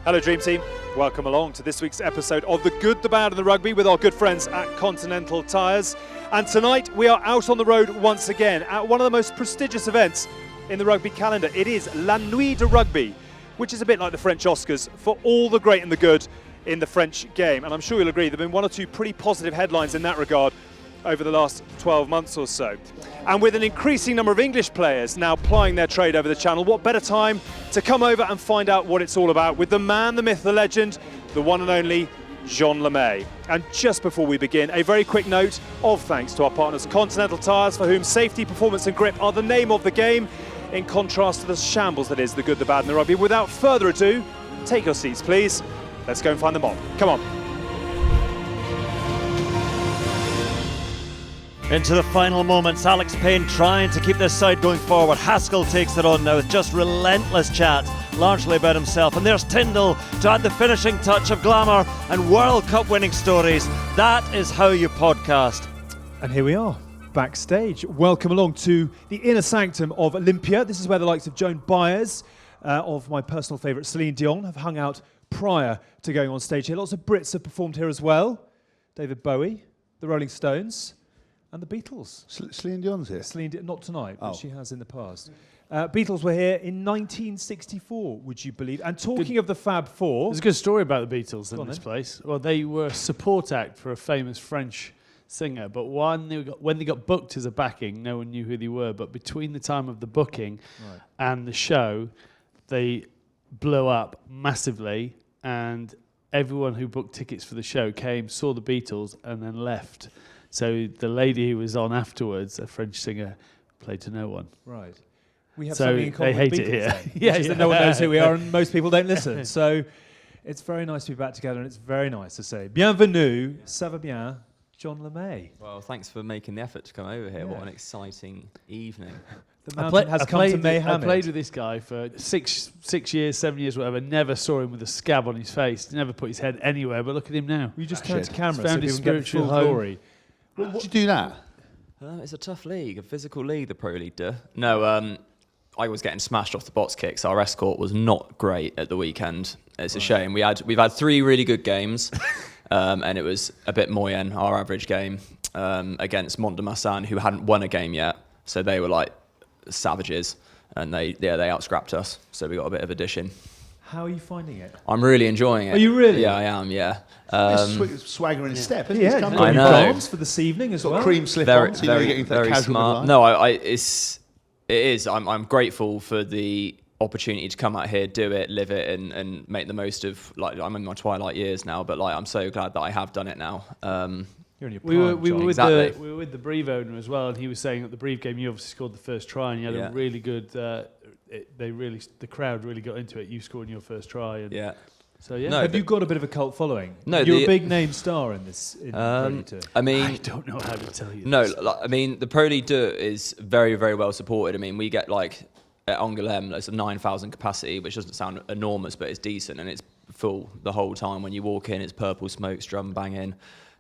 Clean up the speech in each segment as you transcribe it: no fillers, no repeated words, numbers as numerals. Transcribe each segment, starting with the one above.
Hello Dream Team, welcome along to this week's episode of The Good, the Bad and the Rugby with our good friends at Continental Tires. And tonight we are out on the road once again at one of the most prestigious events in the rugby calendar. It is La Nuit du Rugby, which is a bit like the French Oscars for all the great and the good in the French game. And I'm sure you'll agree there have been one or two pretty positive headlines in that regard over the last 12 months or so. And with an increasing number of English players now plying their trade over the channel, what better time to come over and find out what it's all about with the man, the myth, the legend, the one and only Jonny May. And just before we begin, a very quick note of thanks to our partners Continental Tires, for whom safety, performance and grip are the name of the game, in contrast to the shambles that is the good, the bad and the rugby. Without further ado, take your seats please. Let's go and find them on. Come on. Into the final moments, Alex Payne trying to keep this side going forward. Haskell takes it on now with just relentless chat, largely about himself. And there's Tyndall to add the finishing touch of glamour and World Cup winning stories. That is how you podcast. And here we are, backstage. Welcome along to the inner sanctum of Olympia. This is where the likes of Joan Baez, of my personal favourite Celine Dion, have hung out prior to going on stage here. Lots of Brits have performed here as well. David Bowie, the Rolling Stones, and the Beatles. Celine Dion's here? Celine Dion, not tonight, but she has in the past. Beatles were here in 1964, would you believe? And talking of the Fab Four... There's a good story about the Beatles in this place. Well, they were a support act for a famous French singer, but when they got booked as a backing, no one knew who they were. But between the time of the booking and the show, they blew up massively, and everyone who booked tickets for the show came, saw the Beatles, and then left. So the lady who was on afterwards, a French singer, played to no one. Right. We have so something in common they hate with it Beatles, here. That no one knows who we are and most people don't listen. So it's very nice to be back together, and it's very nice to say bienvenue, ça va bien, Jonny May. Well, thanks for making the effort to come over here. Yeah. What an exciting evening. The mountain has come to Mayhem. I played with this guy for 6 years, 7 years, whatever. Never saw him with a scab on his face. Never put his head anywhere. But look at him now. You just turned to camera found so his people can get the full spiritual glory. How did you do that? It's a tough league, a physical league, the Pro League do. No, I was getting smashed off the box kicks. Our escort was not great at the weekend. It's a shame. We've had 3 really good games, and it was a bit moyen, our average game, against Mont de Marsan, who hadn't won a game yet. So they were like savages, and they out-scrapped us. So we got a bit of a dish in. How are you finding it? I'm really enjoying it. Are you really? Yeah, I am, yeah. Swagger in his step, isn't Yeah, he? I know. For this evening as Got well. cream slip Very, on, so you're getting very casual smart. life. No, it is. I'm grateful for the opportunity to come out here, do it, live it, and make the most of. Like, I'm in my twilight years now, but like I'm so glad that I have done it now. You're in your We were with Exactly. we were with the Breve owner as well, and he was saying at the Breve game you obviously scored the first try, and you had a really good. The crowd really got into it. You scoring your first try, and So yeah. No, have you got a bit of a cult following? No, you're a big name star in this. I mean, I don't know how to tell you. No, this. I mean the Pro League 2 is very, very well supported. I mean, we get like at Angoulême, there's a 9,000 capacity, which doesn't sound enormous, but it's decent, and it's full the whole time. When you walk in, it's purple smoke, drum banging.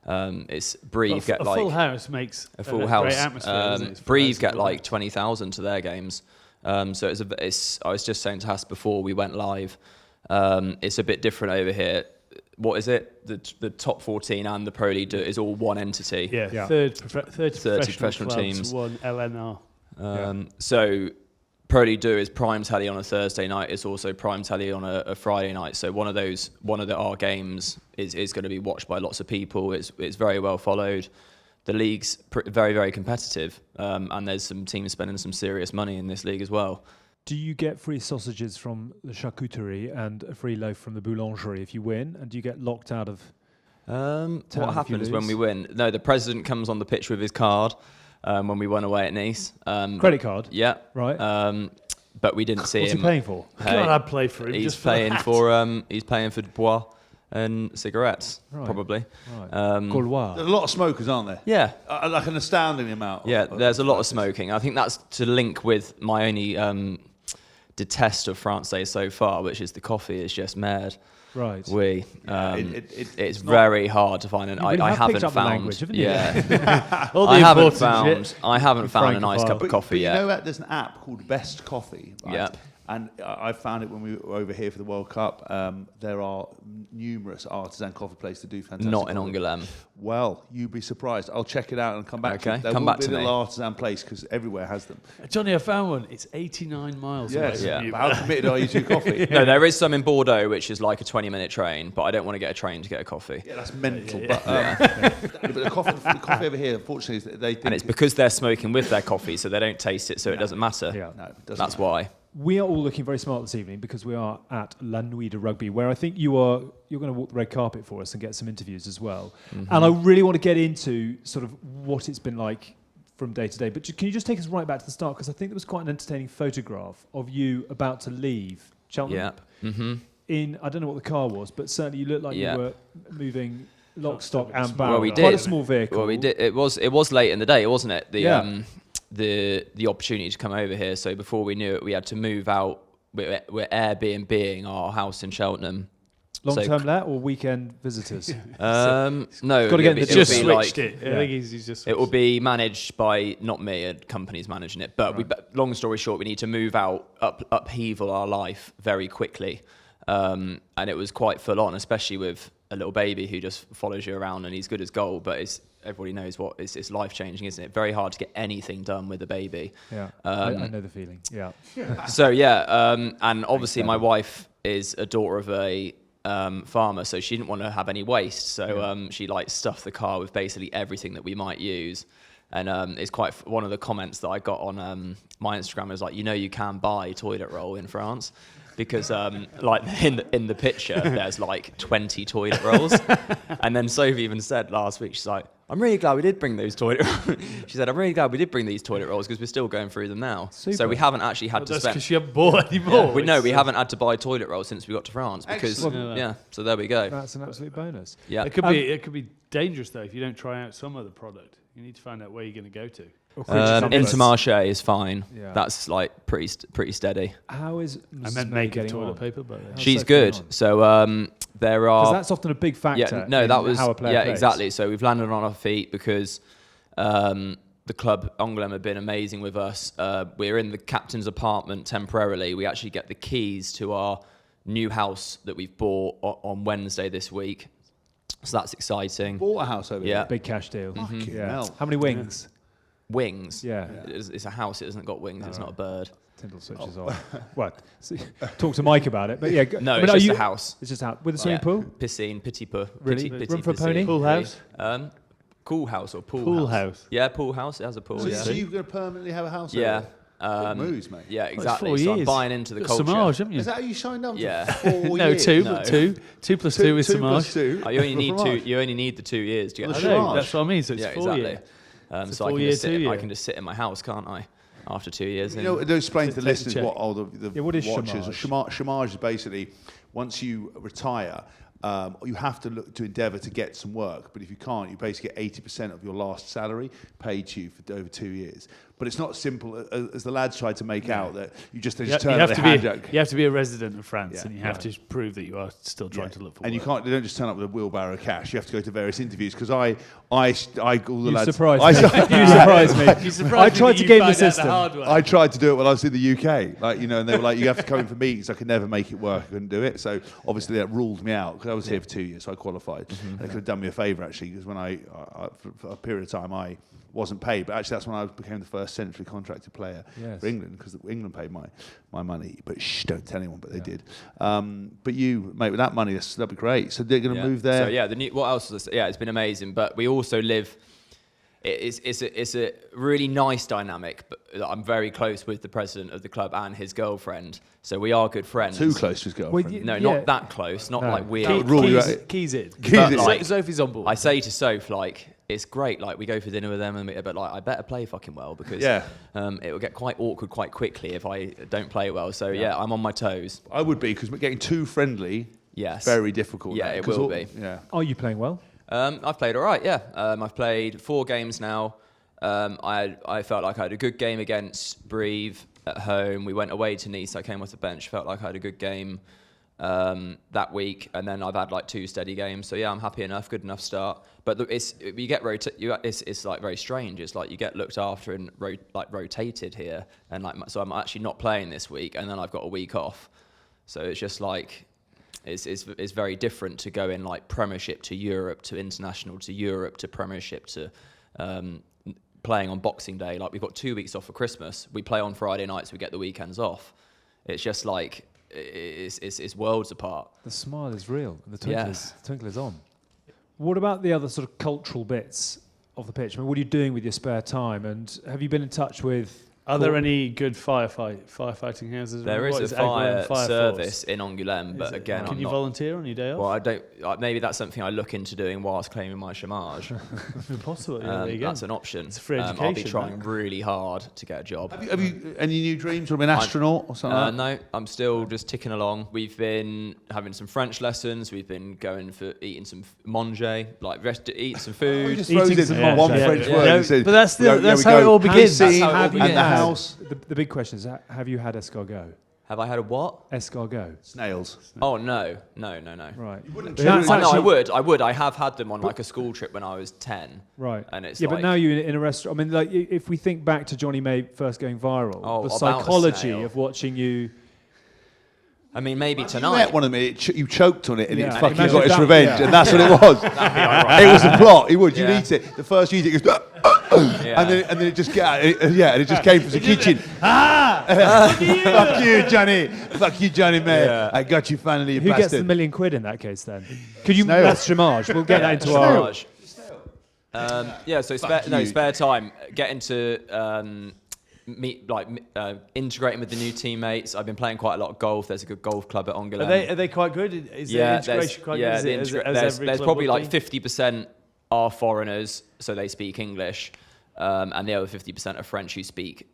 It's Breve get like full house makes a full great house. atmosphere. Breve get like 20,000 to their games. So it's. I was just saying to Hask before we went live. It's a bit different over here. What is it? The top 14 and the Pro League is all one entity. Yeah. 30 professional teams, one LNR. So Pro League 2 is prime telly on a Thursday night. It's also prime telly on a Friday night. So one of our games is going to be watched by lots of people. It's very well followed. The league's very, very competitive, and there's some teams spending some serious money in this league as well. Do you get free sausages from the charcuterie and a free loaf from the boulangerie if you win? And do you get locked out of what happens when we win? No, the president comes on the pitch with his card when we won away at Nice. Credit card? Yeah. Right. But we didn't see What's him. he paying for? Hey, God, I'd play for him. He's just paying for he's paying for bois and cigarettes, probably. Right. There's a lot of smokers, aren't there? Yeah. Like an astounding amount. Yeah, there's a lot of smoking. I think that's to link with my only detest of Franglais so far, which is the coffee is just mad. Right. It's very hard to find, and I haven't picked up the found. language, haven't you? Yeah, All the I haven't important shit. found. I haven't found a nice Francophile. cup of coffee But yet. you know that there's an app called Best Coffee, right? Yeah. And I found it when we were over here for the World Cup. There are numerous artisan coffee places that do fantastic Not in coffee. Angoulême. Well, you'd be surprised. I'll check it out and come back to Okay, you. There come will back be to a little me. artisan place because everywhere has them. Johnny, I found one. It's 89 miles away Yes. from Yeah. you. But how committed are you to coffee? No, there is some in Bordeaux, which is like a 20-minute train, but I don't want to get a train to get a coffee. Yeah, that's mental. But the coffee over here, unfortunately, is that they think And it's because they're smoking with their coffee, so they don't taste it, so it doesn't matter. Yeah. no, it doesn't That's matter. why. We are all looking very smart this evening because we are at La Nuit du Rugby, where I think you're going to walk the red carpet for us and get some interviews as well. And I really want to get into sort of what it's been like from day to day. But can you just take us right back to the start? Because I think there was quite an entertaining photograph of you about to leave Cheltenham. Yeah. Mm-hmm. In, I don't know what the car was, but certainly you looked like Yeah. you were moving lock, stock and Well, barrel. we Quite a did. small vehicle. Well, we did. It was late in the day, wasn't it? Yeah. The opportunity to come over here. So before we knew it, we had to move out. We're Airbnb-ing our house in Cheltenham. Long-term let or weekend visitors? No, Gotta get in the- it'll Just be switched like, it. I think he's just it will be managed by not me, a company's managing it. But long story short, we need to move out, upheaval our life very quickly, and it was quite full on, especially with a little baby who just follows you around and he's good as gold. But everybody knows it's life changing, isn't it? Very hard to get anything done with a baby. Yeah, I know the feeling. Yeah. So and obviously my wife is a daughter of a farmer, so she didn't want to have any waste. So she stuffed the car with basically everything that we might use. And it's quite one of the comments that I got on my Instagram is like, you can buy toilet roll in France. Because in the picture there's like 20 toilet rolls, and then Sophie even said last week, she's like, I'm really glad we did bring those toilet rolls. She said, I'm really glad we did bring these toilet rolls because we're still going through them now. Super. So we haven't actually had to that's spend. because you haven't bought any more. We haven't had to buy toilet rolls since we got to France because Excellent. so there we go. That's an absolute bonus. Yeah. It could be dangerous though if you don't try out some other product. You need to find out where you're going to go to. Intermarché is fine. Yeah. That's like pretty steady. How is I Mrs. meant May making getting toilet on? paper, but How's She's Sophie good. getting on? So there Because are. that's often a big factor. Yeah, no, in that was how a player plays. exactly. So we've landed on our feet because the club Angoulême have been amazing with us. We're in the captain's apartment temporarily. We actually get the keys to our new house that we've bought on Wednesday this week. So that's exciting. Bought a house over Yeah. here. Big cash deal. Fucking Yeah. hell. How many wings? Wings. Yeah. It's a house. It hasn't got wings. It's not a bird. Tyndall switches on. What? Talk to Mike about it. But yeah. No, I mean, it's are just you- a house. It's just a house with a swimming pool. Piscine, petit peu. Really? Petit, Room for a piscine. pony? Pool house? Cool house or pool house? Pool house. Yeah, pool house. It has a pool. So, yeah. so you're going to permanently have a house over Yeah. here? Big moves, mate. Yeah, Well, it's exactly. 4 So I'm years. buying into the Got culture. Chômage, haven't you? Is that how you signed up Yeah. for 4 No, years? two, No. but two plus two is Two Chômage. plus two. Oh, you only need For two. Chômage. You only need the 2 years to get. Well, the I know, Chômage. that's what I mean. So it's Yeah, 4 exactly. years. It's a So I can 4 year, just 2 sit. year. I can just sit in my house, can't I? After 2 years. You know, explain to the Take the listeners check. what all the Yeah, what is watches. Chômage? Chômage is basically once you retire, you have to look to endeavour to get some work. But if you can't, you basically get 80% of your last salary paid to you for over 2 years. But it's not simple as the lads tried to make out that you just You turn have up to the be hand. you have to be a resident of France, Yeah. and you have to prove that you are still trying to look for And you work. can't. They don't just turn up with a wheelbarrow of cash. You have to go to various interviews because all the You lads. surprised I- me. You surprised me. You surprised I me tried that to you game the found out system. hard way. I tried to do it when I was in the UK, and they were like, "You have to come in for meetings." I could never make it work. I couldn't do it. So obviously that ruled me out because I was here for 2 years, so I qualified. And they could have done me a favour actually, because when I for a period of time I wasn't paid, but actually that's when I became the first centrally contracted player Yes. for England because England paid my money. But don't tell anyone. But they did. But you, mate, with that money, that'd be great. So they're going to move there. So yeah, what else was this? Yeah, it's been amazing. But we also live. It's a really nice dynamic. But I'm very close with the president of the club and his girlfriend. So we are good friends. Too close to his girlfriend. Well, No, Yeah. not that close. Not No. like weird. Key- rule you out. Keys it. But, So- like, Sophie's on board. I say to Soph, like, it's great, like, we go for dinner with them, but, like, I better play fucking well because Yeah. it will get quite awkward quite quickly if I don't play well. So, yeah, I'm on my toes. I would be because getting too friendly. Yes. Very difficult. Yeah, now, it 'cause will be. Yeah. Are you playing well? I've played all right, yeah. I've played 4 games now. I felt like I had a good game against Brive at home. We went away to Nice. I came off the bench. Felt like I had a good game. that week, and then I've had like 2 steady games. So yeah, I'm happy enough, good enough start. But it's like very strange. It's like you get looked after and rotated here, and like so I'm actually not playing this week, and then I've got a week off. So it's just like it's very different to go in like Premiership to Europe to international to Europe to Premiership to playing on Boxing Day. Like we've got 2 weeks off for Christmas. We play on Friday nights. We get the weekends off. It's just like it's worlds apart. The smile is real. And the twinkle is on. What about the other sort of cultural bits of the pitch? I mean, what are you doing with your spare time? And have you been in touch with? Are there any good firefighting houses? There is a fire service in Angoulême, but again, can you volunteer on your day off? Well, I don't. Maybe that's something I look into doing whilst claiming my chômage. Possibly. There you go. That's an option. It's free education. I'll be trying really hard to get a job. Have you any new dreams, or be an astronaut or something? No, I'm still just ticking along. We've been having some French lessons. We've been going for eating some manger, like eating some food. Just throws in one French word. And says, but that's how it all begins. The house. The big question is, have you had escargot? Have I had a what? Escargot. Snails. Oh, no. Right. You wouldn't I would. I have had them on like a school trip when I was 10. Right. And it's but now you're in a restaurant. I mean, like, if we think back to Jonny May first going viral, the about psychology of watching you. I mean, maybe tonight. You met one of them, you choked on it, and Yeah. it fucking Imagine got its that, revenge, yeah. and that's what it was. It was a plot. He would. You'd Yeah. eat it. The first you eat it, goes, and then it just and it just came from the kitchen. Fuck you, Johnny. Fuck you, Jonny May. Yeah. I got you finally, you Who bastard. gets the £1 million in that case then? Could you? Snail. That's Chômage. We'll get that into our. Chômage. So spare time, getting to integrating with the new teammates. I've been playing quite a lot of golf. There's a good golf club at Angoulême. Are they quite good? Is the integration quite good? There's probably like 50% are foreigners, so they speak English, and the other 50% are French who speak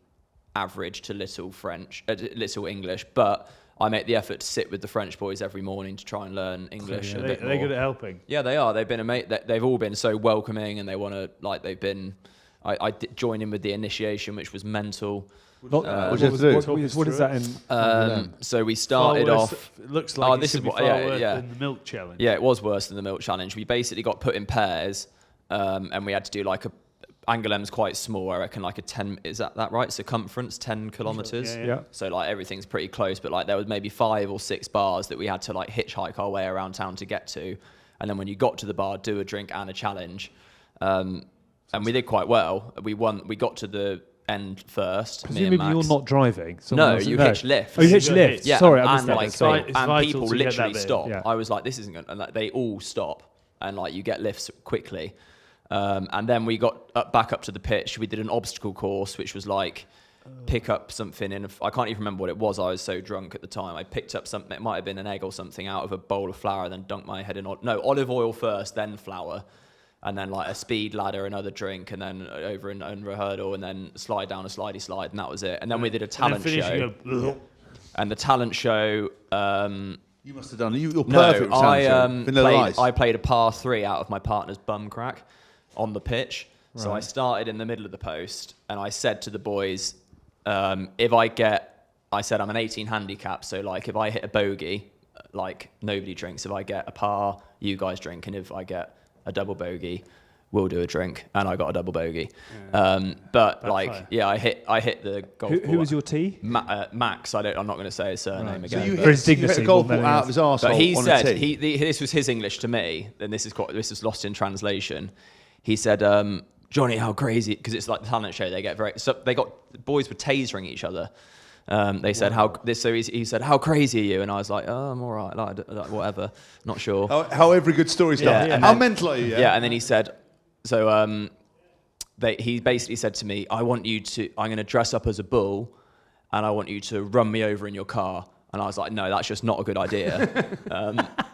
average to little English. But I make the effort to sit with the French boys every morning to try and learn English a bit more. Are they good at helping? Yeah, they are. They've been they've all been so welcoming, and they want to they've been. I joined in with the initiation, which was mental. What is that in? So we started off. It looks like this is what worse than the milk challenge. Yeah, it was worse than the milk challenge. We basically got put in pairs, and we had to do like Angoulême's quite small. I reckon like a 10. Is that right? Circumference 10 kilometers. Yeah. So like everything's pretty close, but like there was maybe 5 or 6 bars that we had to like hitchhike our way around town to get to, and then when you got to the bar, do a drink and a challenge. And we did quite well. We won. We got to the end first. Presumably you're not driving. No, you hitch lifts. Oh, you hitch lifts. Yeah, Sorry, I and missed that. and people literally stop. Yeah. I was like, this isn't going. And like, they all stop, and like you get lifts quickly. And then we got back up to the pitch. We did an obstacle course, which was like pick up something I can't even remember what it was. I was so drunk at the time. I picked up something. It might have been an egg or something out of a bowl of flour, then dunked my head in olive oil first, then flour. And then like a speed ladder, another drink, and then over a hurdle, and then slide down a slidey slide, and that was it. And then we did a talent show. And the talent show. You must have done. You're perfect. No, I played a par 3 out of my partner's bum crack on the pitch. Right. So I started in the middle of the post, and I said to the boys, I said I'm an 18 handicap, so like if I hit a bogey, like nobody drinks. If I get a par, you guys drink, and if I get a double bogey, we'll do a drink, and I got a double bogey. Yeah. I hit the golf ball. Who was your tee? Max. I'm not going to say his surname again. So you hit a golf ball out of his arsehole. But he said this was his English to me, and this is lost in translation. He said, "Johnny, how crazy!" Because it's like the talent show. The boys were tasering each other. They said he said, "How crazy are you?" And I was like, "Oh, I'm all right, like whatever, not sure." How every good story starts. Yeah. How mental are you? Yeah, and then he said, he basically said to me, I'm going to dress up as a bull, and I want you to run me over in your car. And I was like, no, that's just not a good idea.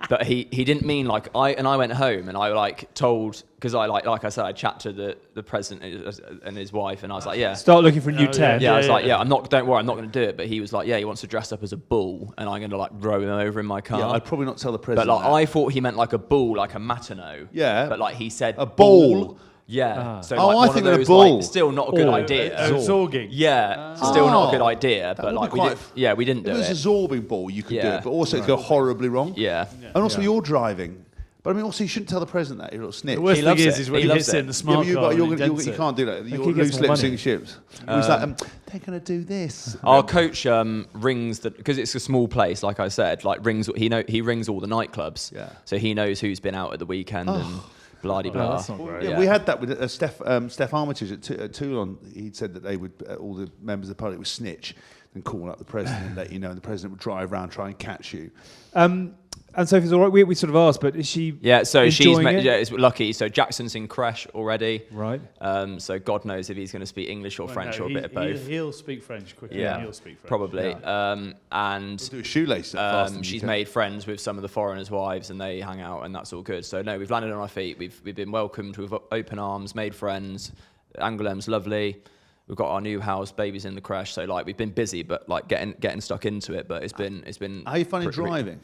But he didn't mean like I went home and I like told, because I like I said, I chat to the president and his wife, and I was like, yeah. Start looking for a new 10. Yeah, I was like, don't worry, I'm not going to do it. But he was like, yeah, he wants to dress up as a bull, and I'm going to like row him over in my car. Yeah, I'd probably not tell the president. But like, I thought he meant like a bull, like a matino. Yeah. But like he said a bull. Yeah. So Oh, like I one think of they're a those, bull. like, still not a good idea. Zorging. Yeah, still not a good idea. That But would like be quite we didn't do If it was it. a zorbing ball, you could do Yeah. it, but also it could go horribly wrong. Yeah. And also you're driving. But I mean, also you shouldn't tell the president that, you little snitch. The worst He thing loves is, it. when He he loves hits it in it. the smart you, car. but and he dents you it. can't do that. You're he gets loose more lips money. in ships. He's like, they're going to do this. Our coach rings because it's a small place, like I said. Like he rings all the nightclubs. Yeah. So he knows who's been out at the weekend and blah de Oh, blah. that's not great. Yeah, we had that with Steph Armitage at Toulon. He'd said that they would all the members of the party would snitch and call up the president and let you know, and the president would drive around try and catch you. And Sophie's all right. We sort of asked, but is she? Yeah, so enjoying it? it's lucky. So Jackson's in creche already. Right. So God knows if he's going to speak English or French or a bit of both. He'll speak French quickly. Yeah, and he'll speak French. probably. And Do a shoelace. faster than she's you made friends with some of the foreigners' wives, and they hang out, and that's all good. So no, we've landed on our feet. We've been welcomed with open arms, made friends. Angoulême's lovely. We've got our new house, babies in the creche. So like we've been busy, but like getting stuck into it. But it's been. How are you finding driving?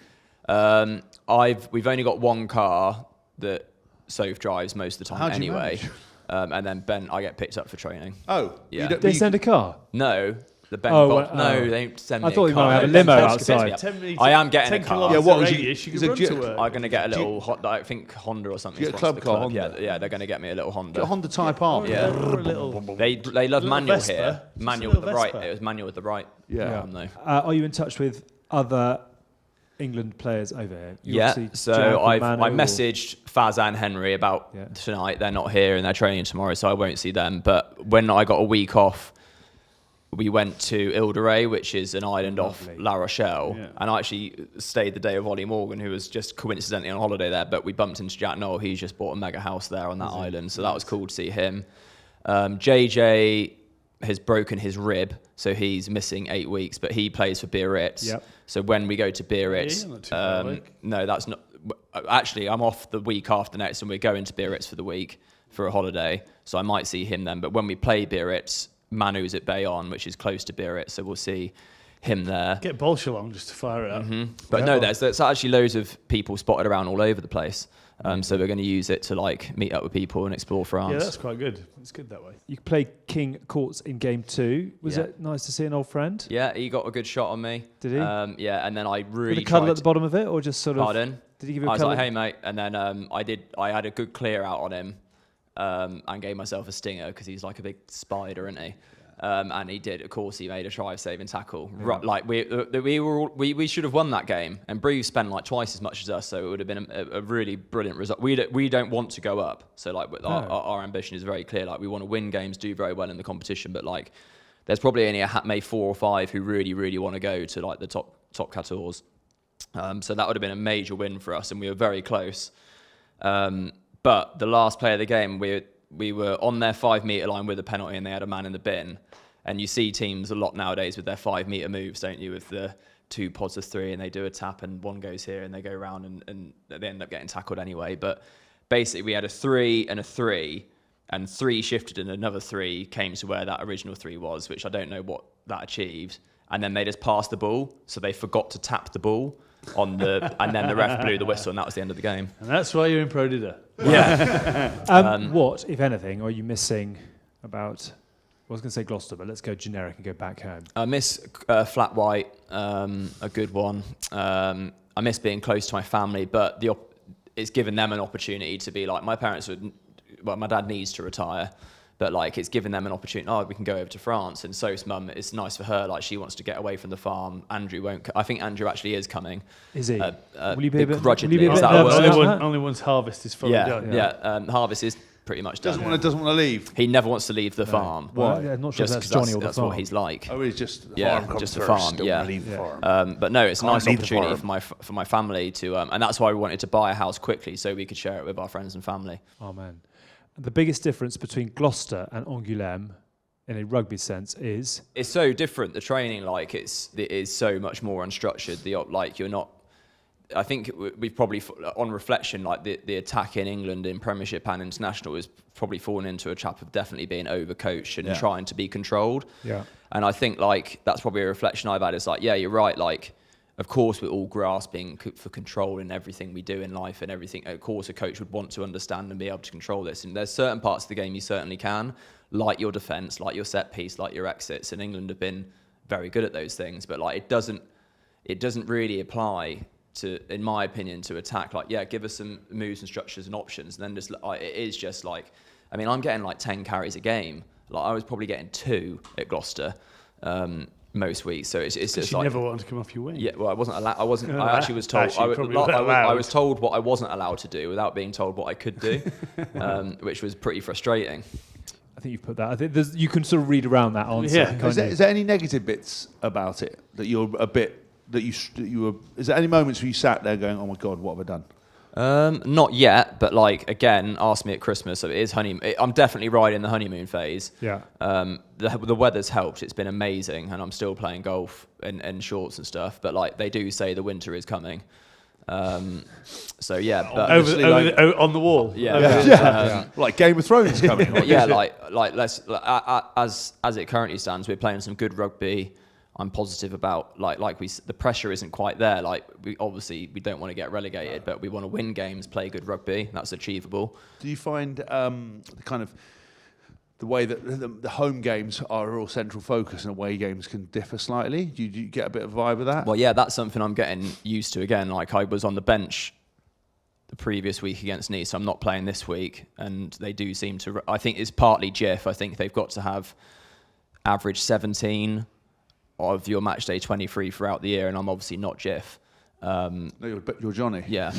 We've only got one car that Soph drives most of the time How do you anyway. manage? And then Ben, I get picked up for training. Oh, Yeah. you don't, They you- send a car. No, the Ben. Oh, box. well, No, oh. they don't send me I thought a you car. might have a Ben limo just picks me outside. up. I am getting a car. Yeah, what was you- radius, you is can it run jet- to work. I'm going to get a little, I think Honda or something. Do you get a club car, Honda? Yeah, they're going to get me a little Honda. Get a Honda Type R. Yeah. Or a little. They love Little manual Vespa. here. Just Manual a with the little right. Vespa. It was manual with the right. Yeah. No. Are you in touch with other England players over here? You Yeah, obviously so Jack or I Manu or- messaged Faz and Henry about Yeah. tonight. They're not here and they're training tomorrow, so I won't see them. But when I got a week off, we went to Ile de Ré, which is an island off Lovely. La Rochelle, Yeah. and I actually stayed the day of Ollie Morgan, who was just coincidentally on holiday there. But we bumped into Jack Noel. He's just bought a mega house there on that island, so that was cool to see him. JJ has broken his rib, so he's missing 8 weeks, but he plays for Biarritz. Yep. So when we go to Biarritz, Yeah, not too far away. no, that's not. Actually, I'm off the week after next, and we're going to Biarritz for the week for a holiday. So I might see him then. But when we play Biarritz, Manu's at Bayonne, which is close to Biarritz, so we'll see him there. Get Bolshe along just to fire it up. But no, there's actually loads of people spotted around all over the place. So we're going to use it to like meet up with people and explore France. Yeah, that's quite good. It's good that way. You played King Courts in game 2. Was Yeah. it nice to see an old friend? Yeah, he got a good shot on me. Did he? Yeah, and then I really With a cuddle tried at the bottom of it, or just sort of? Pardon? Did he give you a I was cuddle? like, hey mate, and then I had a good clear out on him, and gave myself a stinger because he's like a big spider, isn't he? And he did. Of course, he made a try of saving tackle. Like we should have won that game, and Brew spent like twice as much as us, so it would have been a really brilliant result. We don't want to go up, so like our ambition is very clear. Like we want to win games, do very well in the competition, but like there's probably only maybe 4 or 5 who really want to go to like the top 14. So that would have been a major win for us, and we were very close. But the last play of the game, we were on their 5 metre line with a penalty, and they had a man in the bin. And you see teams a lot nowadays with their 5 metre moves, don't you? With the 2 pods of 3, and they do a tap, and one goes here, and they go round, and they end up getting tackled anyway. But basically, we had a 3 and a 3, and 3 shifted, and another 3 came to where that original 3 was, which I don't know what that achieved. And then they just passed the ball, so they forgot to tap the ball and then the ref blew the whistle, and that was the end of the game. And that's why you're in Pro Dida. Yeah. What, if anything, are you missing about? I was going to say Gloucester, but let's go generic and go back home. I miss flat white, a good one. I miss being close to my family, but it's given them an opportunity to be like, my parents my dad needs to retire, but like it's given them an opportunity. Oh, we can go over to France, and So's mum, it's nice for her. Like she wants to get away from the farm. Andrew won't. I think Andrew actually is coming. Is he? Will you be a bit- begrudgingly? will you be a Is bit that a nervous word? about that? Only once harvest is fully Yeah, done. yeah. Harvest is pretty much done. Doesn't want to leave. He never wants to leave the farm. Well, yeah, not sure if Just that's 'cause Johnny or the that's farm. what he's like. Oh, he's just Yeah, farm comes just a first, farm, don't yeah. leave the farm. But no, it's a Can't nice leave the opportunity farm. for my family to, and that's why we wanted to buy a house quickly so we could share it with our friends and family. Oh man, the biggest difference between Gloucester and Angoulême, in a rugby sense, is It's so different. The training, like it is so much more unstructured. Like you're not. I think we've probably, on reflection, like the attack in England in Premiership and International has probably fallen into a trap of definitely being overcoached and trying to be controlled. Yeah. And I think like that's probably a reflection I've had. Is like, yeah, you're right. Like of course, we're all grasping for control in everything we do in life and everything. Of course, a coach would want to understand and be able to control this. And there's certain parts of the game you certainly can, like your defence, like your set piece, like your exits. And England have been very good at those things, but like it doesn't really apply to, in my opinion, to attack. Like, yeah, give us some moves and structures and options, and then just it is just like, I mean, I'm getting like 10 carries a game. Like I was probably getting 2 at Gloucester most weeks. So it's just you like, never wanted to come off your wing. yeah. Well, I wasn't allowed. I actually was told. I was told what I wasn't allowed to do without being told what I could do, which was pretty frustrating. I think you've put that. I think you can sort of read around that answer. Yeah. Is there any negative bits about it that you're a bit that you were? Is there any moments where you sat there going, "Oh my God, what have I done?" Not yet, but like again, ask me at Christmas. So it is honeymoon. I'm definitely riding the honeymoon phase. Yeah. The weather's helped. It's been amazing, and I'm still playing golf in shorts and stuff. But like they do say the winter is coming. So yeah, but on the wall. Yeah. Like Game of Thrones coming. Yeah, as it currently stands, we're playing some good rugby. I'm positive about the pressure isn't quite there. Like we don't want to get relegated, but we want to win games, play good rugby. That's achievable. Do you find the way that the home games are a real central focus and away games can differ slightly? Do you get a bit of a vibe of that? Well, yeah, that's something I'm getting used to again. Like I was on the bench the previous week against Nice. I'm not playing this week, and they do seem to. I think it's partly GIF. I think they've got to have average 17 of your match day 23 throughout the year, and I'm obviously not GIF. No, you're Jonny. Yeah.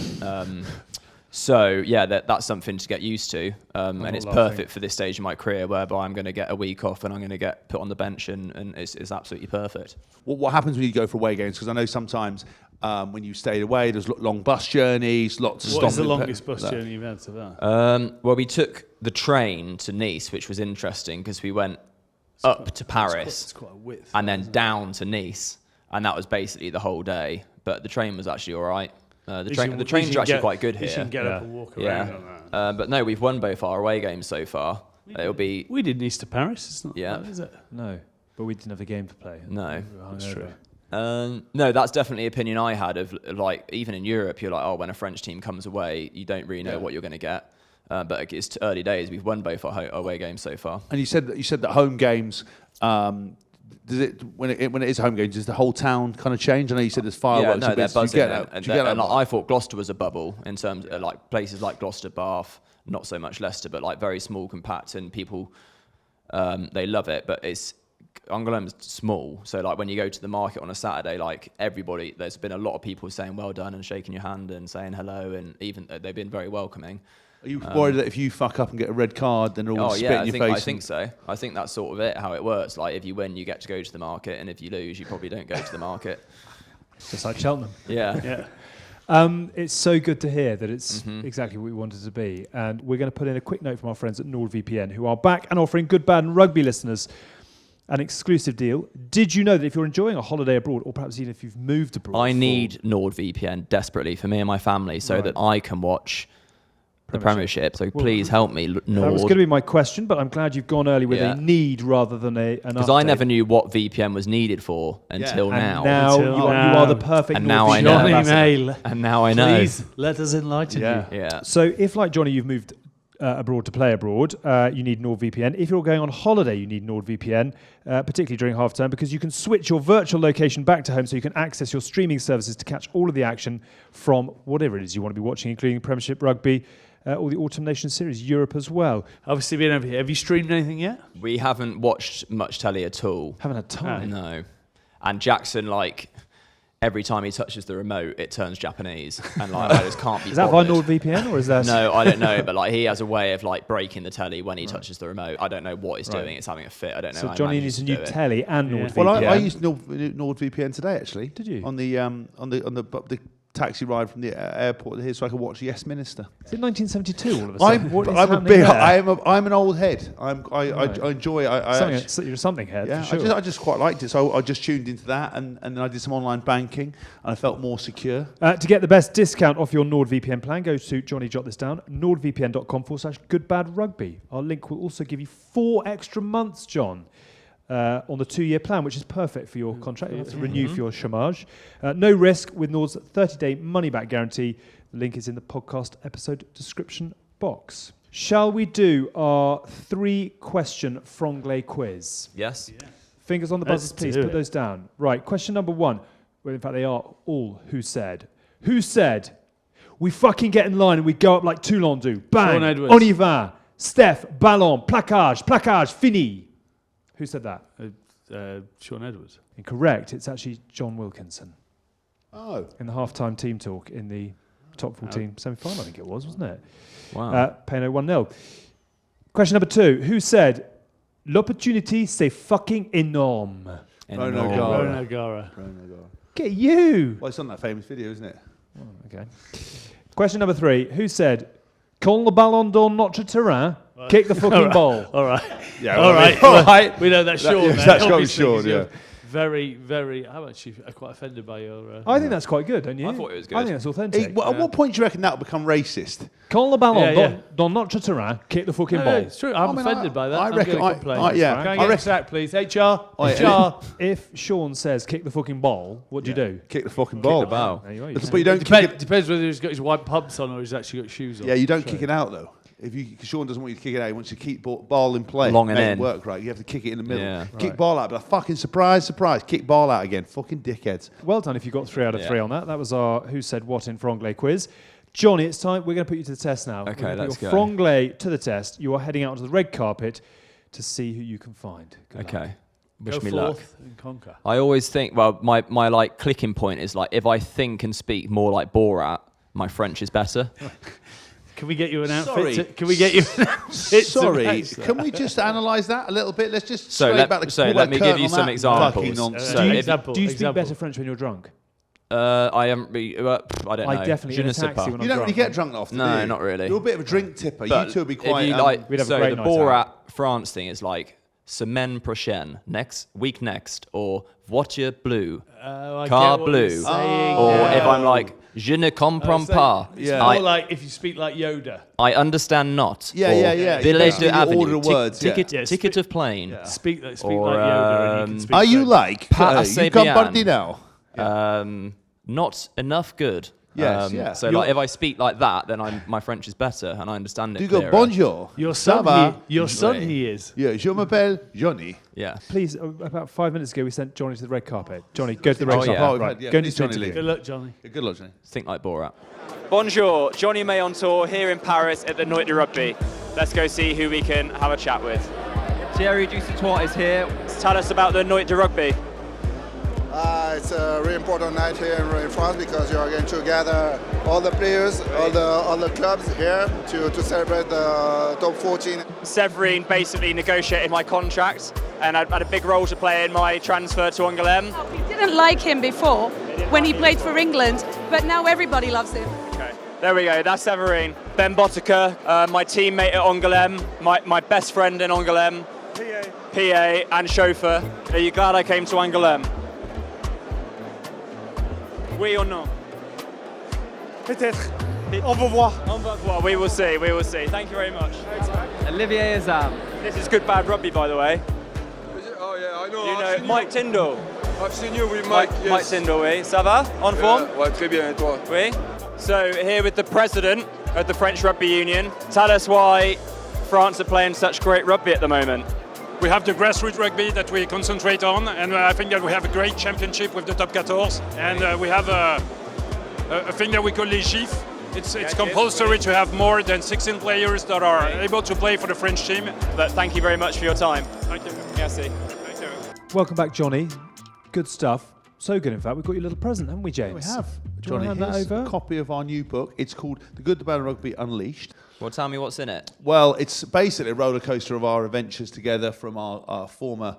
So yeah, that's something to get used to, and it's perfect for this stage of my career, whereby I'm going to get a week off and I'm going to get put on the bench, and it's absolutely perfect. What happens when you go for away games? Because I know sometimes when you stayed away, there's long bus journeys, lots of stopping. What is the longest bus journey you've had to that? Well, we took the train to Nice, which was interesting because we went up to Paris It's quite a width. and then down to Nice, and that was basically the whole day. But the train was actually all right. The trains are actually quite good here. You can get up and walk around on that. But no, we've won both our away games so far. We did Nice to Paris. It's not Yeah. bad, is it? No, but we didn't have a game to play. No. That's true. No, that's definitely an opinion I had of like even in Europe, you're like, oh, when a French team comes away, you don't really know what you're going to get. But it's early days. We've won both our away games so far. And you said that home games. Does it when it is home games? Does the whole town kind of change? I know you said there's fireworks. Yeah, no, they're buzzing. And I thought Gloucester was a bubble in terms of like places like Gloucester, Bath, not so much Leicester, but like very small, compact, and people they love it. But Angoulême's small, so like when you go to the market on a Saturday, like everybody, there's been a lot of people saying well done and shaking your hand and saying hello, and even they've been very welcoming. Are you worried that if you fuck up and get a red card, then they'll all spit in your face? I think so. I think that's sort of how it works. Like if you win, you get to go to the market, and if you lose, you probably don't go to the market. Just like Cheltenham. Yeah. It's so good to hear that it's exactly what we wanted to be. And we're going to put in a quick note from our friends at NordVPN, who are back and offering Good, Bad and Rugby listeners an exclusive deal. Did you know that if you're enjoying a holiday abroad, or perhaps even if you've moved abroad... I need NordVPN desperately for me and my family so that I can watch the Premiership. So please help me, Nord. That was going to be my question, but I'm glad you've gone early with a need rather than an update. Because I never knew what VPN was needed for until now. Now you are the perfect and now I know. And now I know. Please let us enlighten you. Yeah. So if, like Jonny, you've moved abroad to play abroad, you need NordVPN. If you're going on holiday, you need NordVPN, particularly during half term, because you can switch your virtual location back to home so you can access your streaming services to catch all of the action from whatever it is you want to be watching, including Premiership Rugby, or the Autumn Nation Series, Europe as well. Obviously been over here. Have you streamed anything yet? We haven't watched much telly at all. Haven't had time. No. And Jackson, like, every time he touches the remote, it turns Japanese. And, like, I just can't be Is that via NordVPN, or is that... No, I don't know. But, like, he has a way of, like, breaking the telly when he touches the remote. I don't know what he's doing. It's having a fit. I don't know. So Jonny needs a new telly and NordVPN. Well, I used NordVPN today, actually. Did you? On the taxi ride from the airport here, so I could watch Yes Minister. Is it 1972 all of a sudden? I'm an old head. I enjoy. You're something head. Yeah, for sure. I just quite liked it, so I just tuned into that, and then I did some online banking, and I felt more secure. To get the best discount off your NordVPN plan, go to Jonny, jot this down, nordvpn.com/goodbadrugby. Our link will also give you 4 extra months, John. on the 2-year plan, which is perfect for your contract. You have to renew for your chômage. No risk with Nord's 30-day money-back guarantee. The link is in the podcast episode description box. Shall we do our 3-question Franglais quiz? Yes. Yeah. Fingers on the buzzers, please. Put those down. Right, question number 1. Well, in fact, they are all who said. Who said, we fucking get in line and we go up like Toulon do. Bang, Sean Edwards. on y va. Steph, ballon, placage, fini. Who said that? Sean Edwards. Incorrect. It's actually John Wilkinson. Oh. In the half-time team talk in the top 14 semi-final, I think it was, wasn't it? Wow. Payno 1-0. Question number 2. Who said, l'opportunité c'est fucking énorme? Ronan O'Gara. Get you. Well, it's on that famous video, isn't it? Oh, okay. Question number 3. Who said, quand le ballon dans notre terrain, kick the fucking ball? All right. Yeah. All right. All right. We know that's Sean. Yeah, then, that's got to be obviously, Sean, 'cause you're yeah. Very, very. I'm actually quite offended by your. I think that's quite good, don't you? I thought it was good. I think that's authentic. At what point do you reckon that will become racist? Quand le ballon Yeah. dans notre terrain, kick the fucking No, ball. it's true. I'm offended by that. I I'm reckon. gonna complain. Yeah. Can I I get reckon. sacked, please? HR. Oh, HR. If Sean says kick the fucking ball, what do you do? Kick the fucking ball. the ball. There you are, But you don't kick it. Depends whether he's got his white pumps on or he's actually got shoes on. Yeah, you don't kick it out though. Sean doesn't want you to kick it out. He wants you to keep ball in play. Long and Make it in. work right. You have to kick it in the middle. Yeah. Kick Right. ball out. But fucking surprise. Kick ball out again. Fucking dickheads. Well done if you got 3 out of 3 Yeah. on that. That was our Who Said What in Franglais quiz. Johnny, it's time. We're going to put you to the test now. Okay, We're gonna let's put your go. Franglais to the test. You are heading out onto the red carpet to see who you can find. Good luck. Okay. Wish Go me luck. forth and conquer. I always think, well, my like clicking point is like if I think and speak more like Borat, my French is better. Can we get you an outfit? Sorry. Can we get you an outfit? Sorry, to match that? can we just analyse that a little bit? Let's just So scrape let- back the so pull let that me give curtain you on some that examples. fucking nonsense. So if- Do you speak example. better French when you're drunk? I haven't really. I don't know. I definitely Je in ne a sais taxi pas. when I'm You don't drunk. really get drunk often, do No, you? not really. You're a bit of a drink tipper. But You two would be if quite... you like, We'd have a so great the night Borat France thing is like semaine prochaine, next week next, or voiture blue, I car get what blue, you're saying. or Yeah. if I'm like je ne comprends So pas. It's Yeah. more like if you speak like Yoda. I understand not. Yeah, or yeah, yeah. Billet Basically de the avenue. order of words, yeah. Ticket, Yeah, ticket of plane. Speak like Or, Yoda, and you can speak Are you French. like... Pas you assez come bien. party now. Not enough good. Yes, yeah. So like if I speak like that, then my French is better and I understand it Do you go, clearer. bonjour? Your Ça son, va? your son, Ouais. he is. Yeah, je m'appelle Johnny. Yeah. Please, about 5 minutes ago, we sent Johnny to the red carpet. Johnny, go to the red Oh, carpet. yeah. Right. Yeah, Go and please, do Johnny, Johnny leave. Good luck, Johnny. Good luck, Johnny. Think like Borat. Bonjour, Jonny May on tour here in Paris at the Nuit du Rugby. Let's go see who we can have a chat with. Thierry Dusatois is here. Tell us about the Nuit du Rugby. It's a really important night here in France because you are going to gather all the players, all the clubs here to celebrate the top 14. Severine basically negotiated my contract and I had a big role to play in my transfer to Angoulême. We didn't like him before when he played for England, but now everybody loves him. Okay, there we go, that's Severine. Ben Botica, my teammate at Angoulême, my best friend in Angoulême, PA and chauffeur. Are you glad I came to Angoulême? Oui or no? Peut-être. On va voir. Well, we will see, we will see. Thank you very much. Olivier Azam. This is good bad rugby, by the way. Oh yeah, I know. You I've know seen Mike Tyndall. I've seen you with Mike. Yes. Mike Tyndall, oui. Ça va? En forme? Ouais, très bien, et toi? Oui. So here with the president of the French Rugby Union. Tell us why France are playing such great rugby at the moment. We have the grassroots rugby that we concentrate on, and I think that we have a great championship with the top 14, and we have a thing that we call les chiffres. It's compulsory to have more than 16 players that are able to play for the French team. But thank you very much for your time. Thank you. Merci. Thank you. Welcome back, Johnny. Good stuff. So good, in fact. We've got your little present, haven't we, James? We have. Do you want to hand that here's over? a copy of our new book. It's called The Good, the Bad and Rugby Unleashed. Well, tell me what's in it. Well, it's basically a roller coaster of our adventures together from our former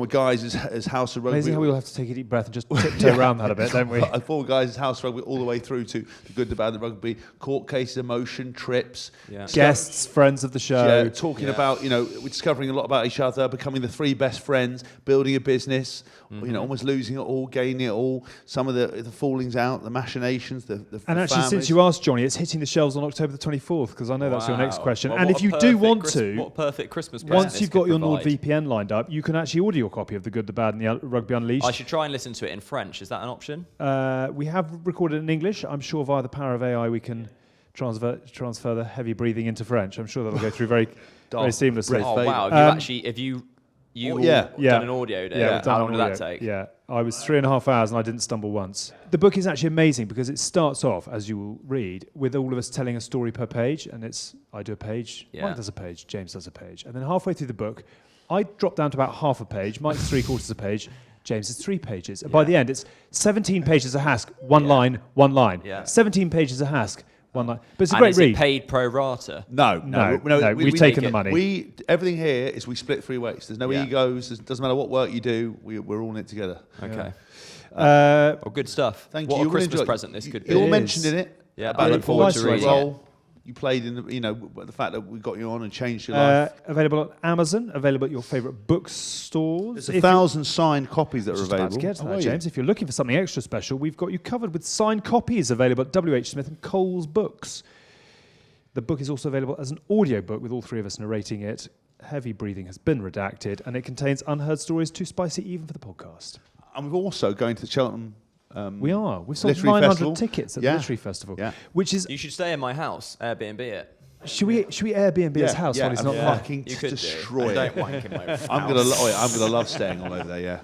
guys as House of Rugby. Amazing how we all have to take a deep breath and just tiptoe around that a bit, don't we? Former guys as House of Rugby all the way through to The Good, the Bad and the Rugby, court cases, emotion, trips. Yeah. Guests, friends of the show. Talking about, we're discovering a lot about each other, becoming the 3 best friends, building a business, you know, almost losing it all, gaining it all. Some of the fallings out, the machinations, the And actually, families. since you asked, Johnny, it's hitting the shelves on October the 24th, because I know that's your next Wow. question. Well, and what if a you do perfect want Christ- to, what a perfect Christmas present once this you've could got your provide. NordVPN lined up, you can actually audio copy of The Good, the Bad, and the Rugby Unleashed. I should try and listen to it in French. Is that an option? We have recorded in English. I'm sure via the power of AI we can transfer the heavy breathing into French. I'm sure that'll go through very seamlessly. Oh wow! Have you yeah. done an audio day? Yeah, we've done How long an did that audio. take? Yeah, I was 3.5 hours and I didn't stumble once. The book is actually amazing because it starts off, as you will read, with all of us telling a story per page, and I do a page, Yeah. Mike does a page, James does a page, and then halfway through the book, I drop down to about half a page. Mike's 3/4 a page. James is 3 pages. And by the end, it's 17 pages of Hask, one line, one line. Yeah. 17 pages of Hask, one line. But it's a And great is read. it paid pro rata? No, we've taken the money. Everything here is we split 3 ways. There's no Yeah. egos. It doesn't matter what work you do. We're all in it together. Okay. Well, good stuff. Thank what you. a Christmas present this could be. You all It mentioned is. in it. Yeah, about I the look forward to forward reading role. You played in the fact that we got you on and changed your life. Available on Amazon, available at your favourite bookstores. There's If 1,000 signed copies that are Just about available. to get to How that, are you? James. If you're looking for something extra special, we've got you covered with signed copies available at WH Smith and Coles Books. The book is also available as an audiobook with all 3 of us narrating it. Heavy breathing has been redacted, and it contains unheard stories too spicy even for the podcast. And we're also going to the Cheltenham. We've sold Literary 900 Festival. tickets at Yeah. the Literary Festival, Yeah. which is. You should stay in my house, Airbnb it. Should we Airbnb his house while he's not Yeah. fucking You could destroy do. it. Don't wank in my house. I'm gonna love staying all over there. Yeah.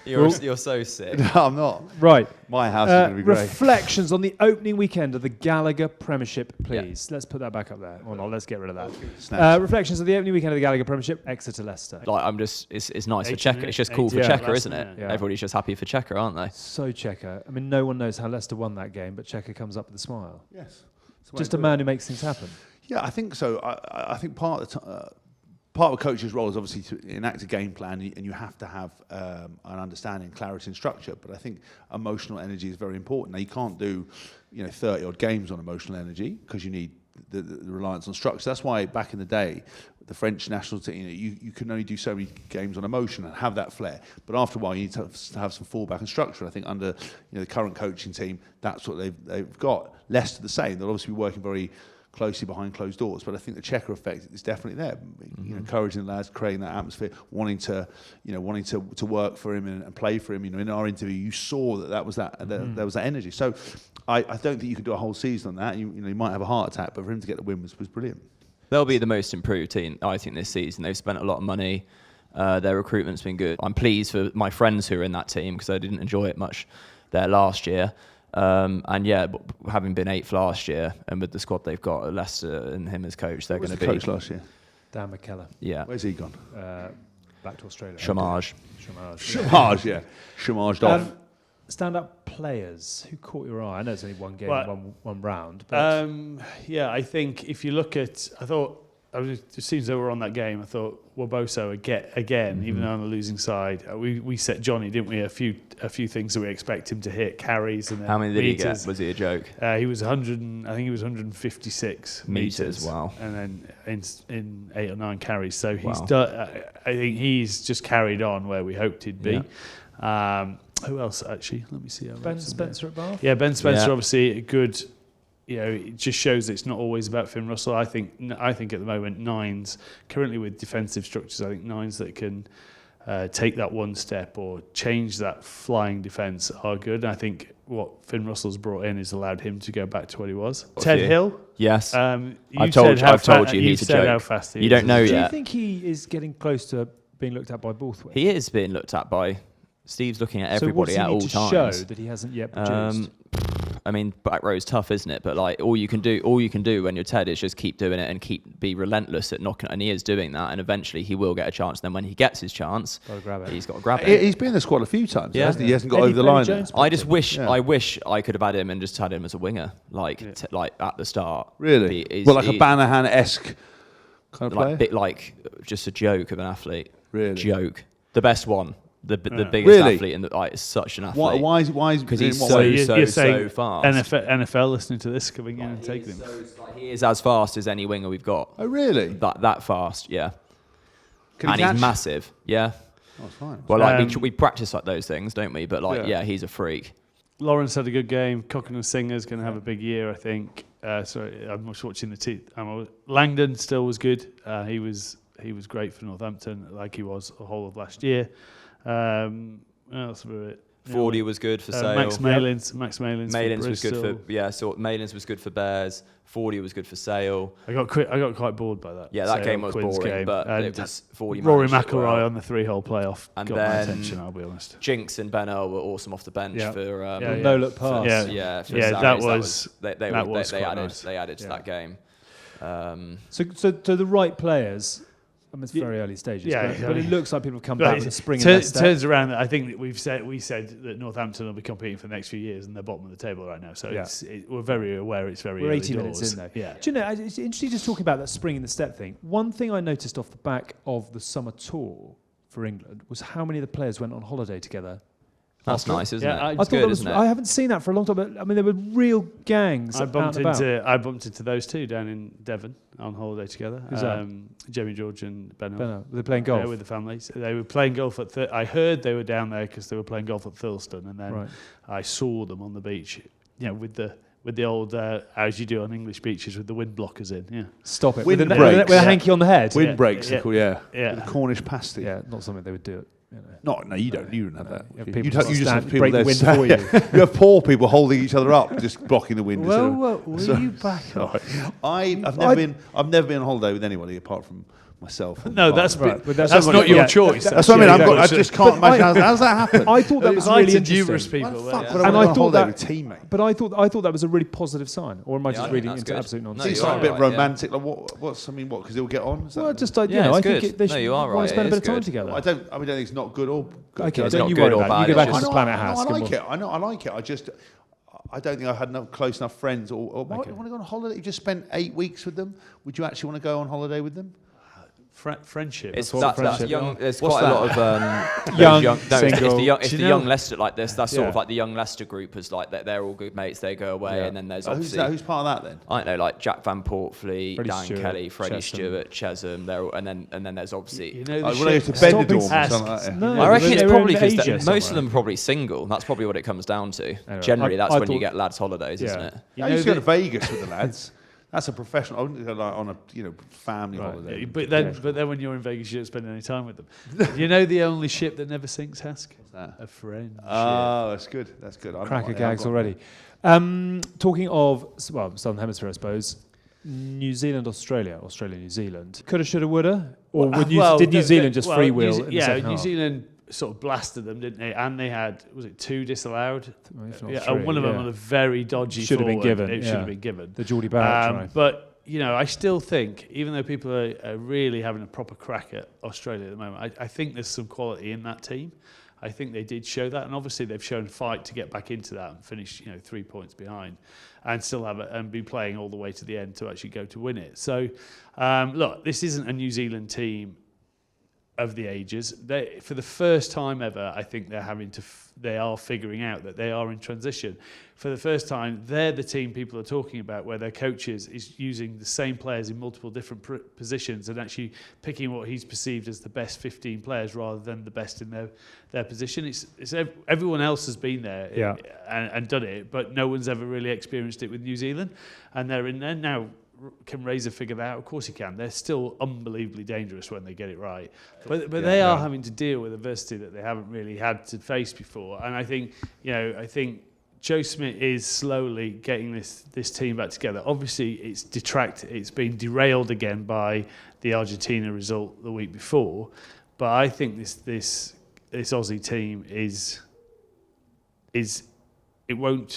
You're so sick. No, I'm not. Right. My house is going to be great. Reflections on the opening weekend of the Gallagher Premiership, please. Let's put that back up there. Well, no, let's get rid of that. Snaps. Reflections of the opening weekend of the Gallagher Premiership, Exeter, Leicester. Like it's nice for 80 Checker. It's just cool for 80, Checker, yeah, isn't it? yeah. Everybody's just happy for Checker, aren't they? So Checker. I mean, no one knows how Leicester won that game, but Checker comes up with a smile. Yes. Just a man who makes things happen. Yeah, I think so. I think part of a coach's role is obviously to enact a game plan, and you have to have an understanding, clarity, and structure. But I think emotional energy is very important. Now, you can't do 30 odd games on emotional energy because you need the reliance on structure. That's why back in the day, the French national team, you can only do so many games on emotion and have that flair. But after a while, you need to have some fallback and structure. I think under the current coaching team, that's what they've got. Leicester the same. They'll obviously be working very closely behind closed doors, but I think the Checker effect is definitely there. Encouraging the lads, creating that atmosphere, wanting to work for him and play for him. In our interview, you saw that was that there was that energy. So I don't think you can do a whole season on that. You might have a heart attack, but for him to get the win was brilliant. They'll be the most improved team, I think, this season. They've spent a lot of money. Their recruitment's been good. I'm pleased for my friends who are in that team because I didn't enjoy it much there last year. Having been 8th last year, and with the squad they've got, Leicester and him as coach, they're going to be. Coach last year. Dan McKellar. Yeah. Where's he gone? Back to Australia. Chômage. Chômage, yeah. Chômaged off. Stand-up players. Who caught your eye? I know it's only one game, Well, one round. But I think if you look at, it seems though we're on that game. I thought Waboso again, even though on the losing side, we set Johnny, didn't we? A few things that we expect him to hit, carries and then How many did meters. he get? Was he a joke? He was 156 Meters, wow. And then in 8 or 9 carries. So he's Wow. done. I think he's just carried on where we hoped he'd be. Who else actually? Let me see. Ben Spencer at Bath. Yeah, Ben Spencer, Yeah. obviously a good. It just shows it's not always about Finn Russell. I think at the moment 9s currently with defensive structures. I think 9s that can take that one step or change that flying defence are good. And I think what Finn Russell's brought in has allowed him to go back to what he was. Ted Hill. Yes. I've told you he's a said joke. how fast he You is. don't know Do you yet. think he is getting close to being looked at by Borthwick? He is being looked at by. Steve's looking at everybody so at all what's he need to times. show that he hasn't yet produced? I mean, back row's tough, isn't it? But like, all you can do when you're Ted is just keep doing it and be relentless at knocking. And he is doing that, and eventually he will get a chance. Then when he gets his chance, Gotta grab it. he's got to grab it. He's been in the squad a few times, Yeah. hasn't he? He hasn't got Eddie over the Perry line. Jones I just wish Yeah. I wish I could have had him and just had him as a winger, like at the start. Really? He's- Well, like a he- Banahan-esque kind of player? like bit like just a joke of an athlete. Really? Joke. The best one. The biggest Really? athlete in the such an athlete. Why is Because he's what so way? you're saying so fast. NFL listening to this coming in and taking him. He is as fast as any winger we've got. Oh, really? That fast, yeah. Can he And catch? he's massive, yeah. Oh, fine. Well, like we practice like those things, don't we? But like, yeah, he's a freak. Lawrence had a good game. Cochran and Singer's going to have a big year, I think. Sorry, I'm just watching Langdon still was good. He was great for Northampton, like he was the whole of last year. What else were it? Fordy was good for Sale. Max Malins was good for So Malins was good for Bears. Fordy was good for Sale. I got quite bored by that. Yeah, that game was Quinn's boring, game. but and it was Fordy. Rory McIlroy on the 3-hole playoff and got my attention. I'll be honest. Jinx and Ben Earl were awesome off the bench for no-look pass. They added to that game. So the right players. I mean, it's very early stages, but it looks like people have come back with a spring in their step. Turns around. I think that we said that Northampton will be competing for the next few years, and they're bottom of the table right now. So we're very aware it's very early 80 doors. minutes in though. Yeah. Do you know? It's interesting just talking about that spring in the step thing. One thing I noticed off the back of the summer tour for England was how many of the players went on holiday together. That's nice, isn't it? I thought that was. I haven't seen that for a long time, but I mean, there were real gangs. I bumped into those two down in Devon on holiday together. Who's that? Jamie George and Benno. Were they playing golf? With the families. They were playing golf at. I heard they were down there because they were playing golf at Thurleston, and then I saw them on the beach. With the old, as you do on English beaches, with the wind blockers in. Yeah. Stop it. Wind with a hanky on the head. Wind breaks, yeah. Yeah. With a Cornish pasty. Yeah, not something they would do. No, you don't. You don't have that. You just have people break the wind for you. You have poor people holding each other up, just blocking the wind. Will you back off? I've never been on holiday with anybody apart from myself. No, that's not your choice. That's what I mean. I just can't imagine how does that happen. I thought that was really interesting. Numerous people, and I thought that with teammate. But I thought that was a really positive sign. Or am I just reading into absolute nonsense? It's like a bit romantic. Like what? Because they'll get on. Well, just I think they should want to spend a bit of time together. I don't think it's not good or good. Okay, don't you worry about it. You go back to the Planet Hask. I like it. I don't think I had close enough friends. Or why do you want to go on holiday? You just spent 8 weeks with them. Would you actually want to go on holiday with them? Friendship. It's young. There's quite a lot of young single. It's the young Leicester like this. That's sort of like the young Leicester group. Is like they're all good mates. They go away, and then there's obviously who's part of that then? I don't know, like Jack Van Portfleet, Freddie Dan Stewart, Kelly, Freddie Chesham. Stewart, Chesham. They're all, and then there's obviously. They go to Benidorm or something like that. No, I reckon it's probably because because most of them are probably single. That's probably what it comes down to. Generally, that's when you get lads' holidays, isn't it? I used to go to Vegas with the lads. That's a professional. I wouldn't go like on a family holiday. But then when you're in Vegas, you don't spend any time with them. You know the only ship that never sinks, Hask? What's that? A friend. Oh, that's good. That's good. Cracker gags already. Talking of Southern Hemisphere, I suppose. New Zealand, Australia, New Zealand. Coulda, shoulda, woulda. Or did New Zealand just freewheel? New Zealand sort of blasted them, didn't they? And they had, was it 2 disallowed? And one of them was a very dodgy should have been given. It should have been given. The Geordie Barrett try. But, I still think, even though people are really having a proper crack at Australia at the moment, I think there's some quality in that team. I think they did show that, and obviously they've shown fight to get back into that and finish, 3 points behind, and still have it and be playing all the way to the end to actually go to win it. So, look, this isn't a New Zealand team of the ages. For the first time ever, I think they are figuring out that they are in transition. For the first time, they're the team people are talking about where their coaches is using the same players in multiple different positions and actually picking what he's perceived as the best 15 players rather than the best in their position. It's everyone else has been there and done it, but no one's ever really experienced it with New Zealand, and they're in there now. Can Razor figure that out? Of course he can. They're still unbelievably dangerous when they get it right. But they are having to deal with adversity that they haven't really had to face before. And I think, Joe Smith is slowly getting this team back together. Obviously, it's been derailed again by the Argentina result the week before. But I think this Aussie team it's going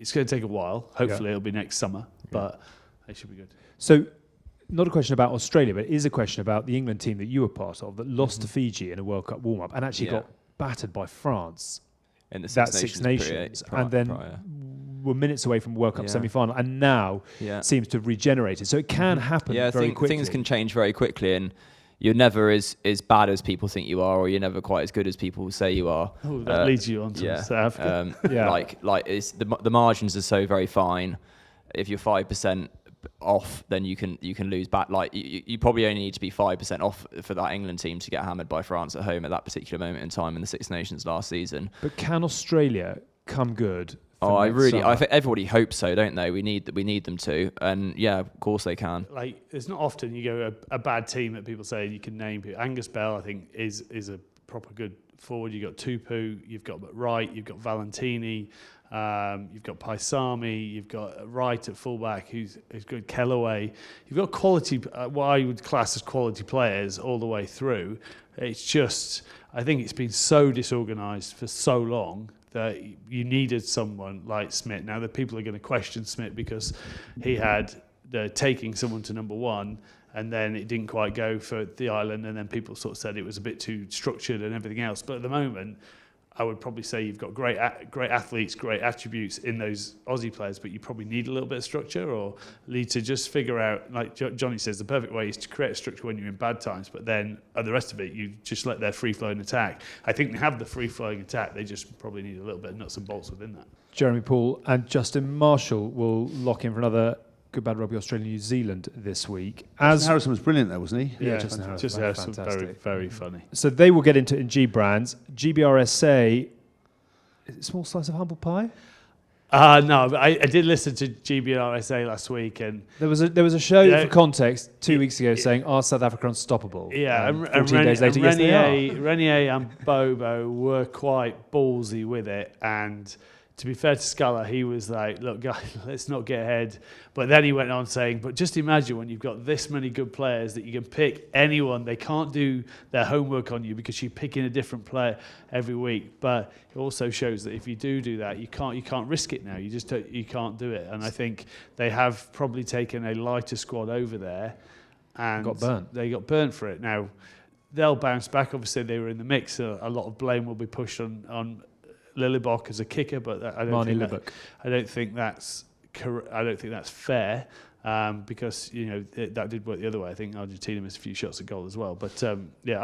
to take a while. Hopefully it'll be next summer. But they should be good. So, not a question about Australia, but it is a question about the England team that you were part of that lost to Fiji in a World Cup warm-up and actually got battered by France in the Six Nations and then were minutes away from World Cup semi-final and now seems to have regenerated. So it can happen very quickly. Things can change very quickly, and you're never as bad as people think you are, or you're never quite as good as people say you are. Oh, that leads you on to South Africa. Like it's the margins are so very fine. If you're 5% off, then you can lose back. Like you probably only need to be 5% off for that England team to get hammered by France at home at that particular moment in time in the Six Nations last season. But can Australia come good? I think everybody hopes so, don't they? We need them to, and yeah, of course they can. Like, it's not often you go a bad team that people say you can name people. Angus Bell, I think, is a proper good forward. You've got Tupu, you've got Wright, you've got Valentini, you've got Paisami, you've got Wright at fullback, who's good. Kellaway, you've got quality, what I would class as quality players all the way through. It's just, I think it's been so disorganised for so long that you needed someone like Smith. Now, the people are going to question Smith because he had taking someone to number one, and then it didn't quite go for the island, and then people sort of said it was a bit too structured and everything else. But at the moment, I would probably say you've got great athletes, great attributes in those Aussie players, but you probably need a little bit of structure, or need to just figure out, like Jonny says, the perfect way is to create a structure when you're in bad times, but then the rest of it, you just let their free-flowing attack. I think they have the free-flowing attack, they just probably need a little bit of nuts and bolts within that. Jeremy Paul and Justin Marshall will lock in for another Good Bad Rugby Australia-New Zealand this week. Justin Harrison was brilliant there, wasn't he? Yeah, Justin Harrison, very, very funny. So they will get into it in G brands. GBRSA, is it Small Slice of Humble Pie? No, I did listen to GBRSA last week, and there was a show for context 2 weeks ago saying, "Are South Africa unstoppable?" Yeah, and 14 days later, yes, they are. Renier and Bobo were quite ballsy with it, and to be fair to Scala, he was like, look, guys, let's not get ahead. But then he went on saying, but just imagine when you've got this many good players that you can pick anyone. They can't do their homework on you because you're picking a different player every week. But it also shows that if you do that, you can't risk it now. You can't do it. And I think they have probably taken a lighter squad over there, and they got burnt for it. Now, they'll bounce back. Obviously, they were in the mix. A lot of blame will be pushed on Lillibok as a kicker, but I don't think that's fair, because that did work the other way. I think Argentina missed a few shots at goal as well. But I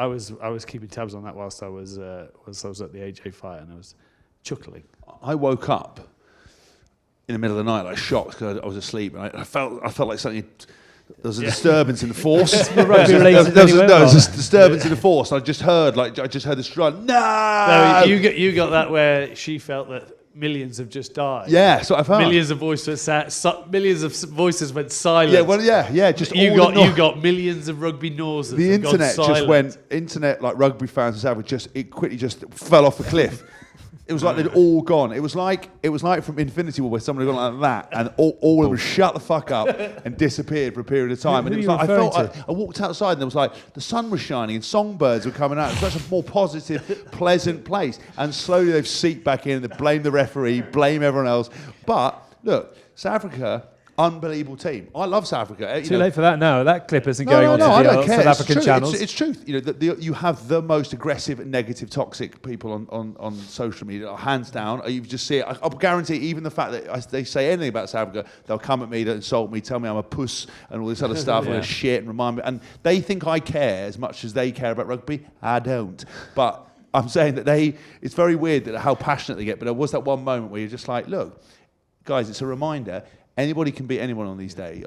was keeping tabs on that whilst I was at the AJ fight, and I was chuckling. I woke up in the middle of the night, like shocked because I was asleep, and I felt like something. There was a disturbance in the force. There was a disturbance in the force. I just heard the strut. No, you got that where she felt that millions have just died. Yeah, that's what I've heard. Millions of voices went silent. Yeah, well, yeah. Just you got millions of rugby noises. The internet just went. Internet, like rugby fans and stuff, it quickly just fell off a cliff. It was like they'd all gone. It was like from Infinity War where somebody had gone like that, and all of them shut the fuck up and disappeared for a period of time. And it was like I walked outside and there was like the sun was shining and songbirds were coming out. It was such a more positive, pleasant place. And slowly they've seeped back in. They blame the referee, blame everyone else. But look, South Africa. Unbelievable team. I love South Africa. Too late for that now. That clip isn't going on to the South African channels. It's truth. You have the most aggressive, negative, toxic people on social media, hands down. You just see it. I'll guarantee, even the fact that they say anything about South Africa, they'll come at me, they'll insult me, tell me I'm a puss, and all this other stuff, and shit, and remind me. And they think I care as much as they care about rugby. I don't. But I'm saying that it's very weird that how passionate they get. But there was that one moment where you're just like, look, guys, it's a reminder. Anybody can beat anyone on this day,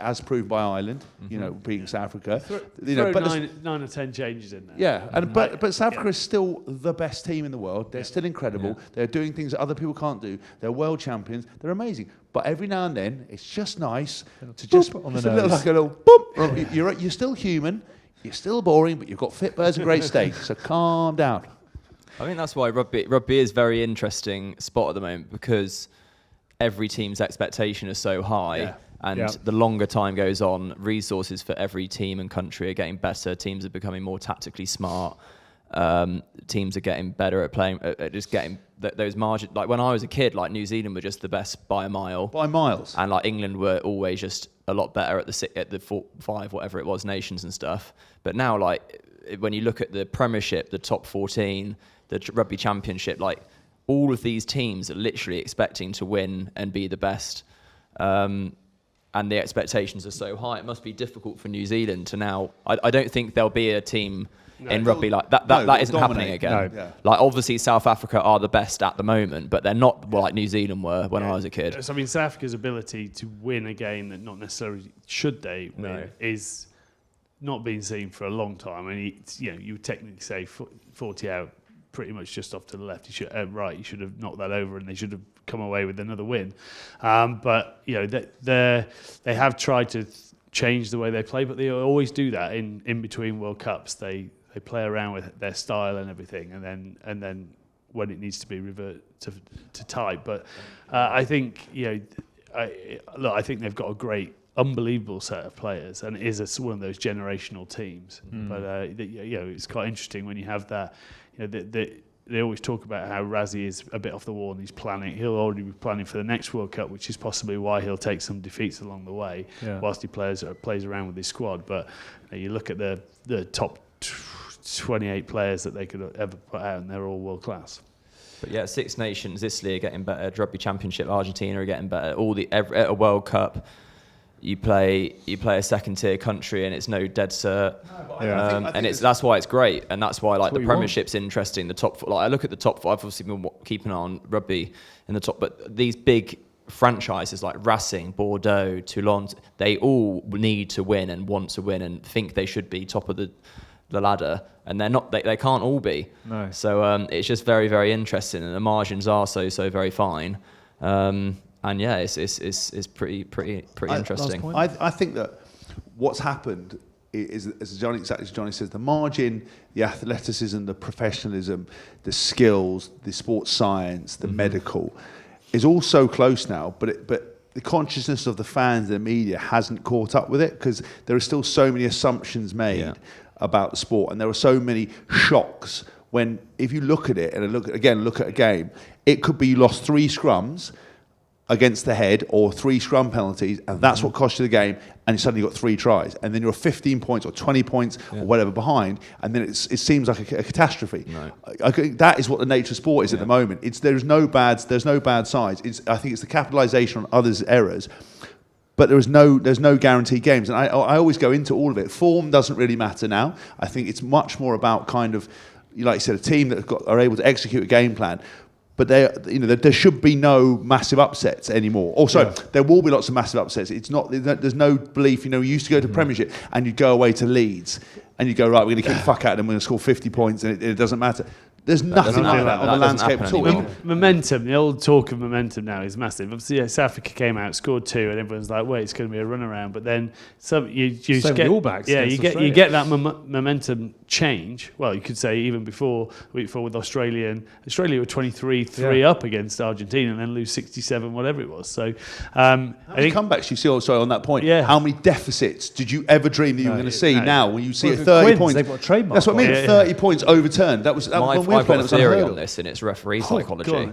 as proved by Ireland, beating South Africa. Throw 9 or 10 changes in there. Yeah, but South Africa is still the best team in the world. They're still incredible. Yeah. They're doing things that other people can't do. They're world champions. They're amazing. But every now and then, it's just nice to just on the nose. Like a little boop. You're still human. You're still boring, but you've got fit birds and great steak. So calm down. I think that's why rugby is a very interesting spot at the moment, because every team's expectation is so high, and the longer time goes on, resources for every team and country are getting better. Teams are becoming more tactically smart. Teams are getting better at playing, at just getting those margins. Like when I was a kid, like New Zealand were just the best by a mile. By miles. And like England were always just a lot better at the 4-5, whatever it was, nations and stuff. But now, like when you look at the Premiership, the top 14, the Rugby Championship, like all of these teams are literally expecting to win and be the best. And the expectations are so high. It must be difficult for New Zealand to now. I don't think there'll be a team in rugby. Like that isn't happening again. No. Yeah. Like obviously South Africa are the best at the moment, but they're not like New Zealand were when I was a kid. So, I mean, South Africa's ability to win a game that not necessarily should they win is not been seen for a long time. I mean, you would technically say 40 out, pretty much just off to the left. You should have knocked that over, and they should have come away with another win. But they have tried to change the way they play, but they always do that in between World Cups. They play around with their style and everything, and then when it needs to be revert to type. But I think I think they've got a great, unbelievable set of players, and it is one of those generational teams. But it's quite interesting when you have that. They always talk about how Razzie is a bit off the wall and he'll already be planning for the next World Cup, which is possibly why he'll take some defeats along the way whilst he plays around with his squad. But you look at the top 28 players that they could ever put out, and they're all world class. But yeah, Six Nations, Italy are getting better. Rugby Championship, Argentina are getting better. At a World Cup, you play a second tier country and it's no dead cert. That's why it's great, and that's why the Premiership's interesting. The top, I look at the top 5. I've obviously been keeping an eye on rugby in the top, but these big franchises like Racing, Bordeaux, Toulon, they all need to win and want to win and think they should be top of the ladder, and they're not. They can't all be. No. So it's just very, very interesting, and the margins are so very fine. And yeah, it's pretty interesting. I think that what's happened is, as Jonny says, the margin, the athleticism, the professionalism, the skills, the sports science, the medical, is all so close now. But the consciousness of the fans and the media hasn't caught up with it, because there are still so many assumptions made about the sport, and there are so many shocks. When if you look at it and look at a game, it could be you lost 3 scrums against the head or 3 scrum penalties, and that's what cost you the game, and you suddenly got 3 tries, and then you're 15 points or 20 points or whatever behind, and then it seems like a catastrophe. No. I think that is what the nature of sport is at the moment. There's no bad sides. I think it's the capitalisation on others' errors, but there's no guaranteed games, and I always go into all of it. Form doesn't really matter now. I think it's much more about kind of, like you said, a team that are able to execute a game plan. But there should be no massive upsets anymore. Also, there will be lots of massive upsets. It's not. There's no belief. You used to go to Premiership and you'd go away to Leeds and you go, right, we're going to kick the fuck out of them. We're going to score 50 points, and it doesn't matter. There's nothing like that on the landscape at all. Momentum, the old talk of momentum now is massive. Obviously, South Africa came out, scored 2, and everyone's like, "Wait, it's going to be a runaround." But then you get All Blacks. Yeah, you get that momentum change. Well, you could say even before with Australia were 23-3 up against Argentina, and then lose 67, whatever it was. So, I think comebacks you see also on that point. Yeah. How many deficits did you ever dream that you were going to see? Now, when you see 30 points, they've got a trademark. That's what I mean. 30 points overturned. That was I've got a theory on this, and it's referee psychology.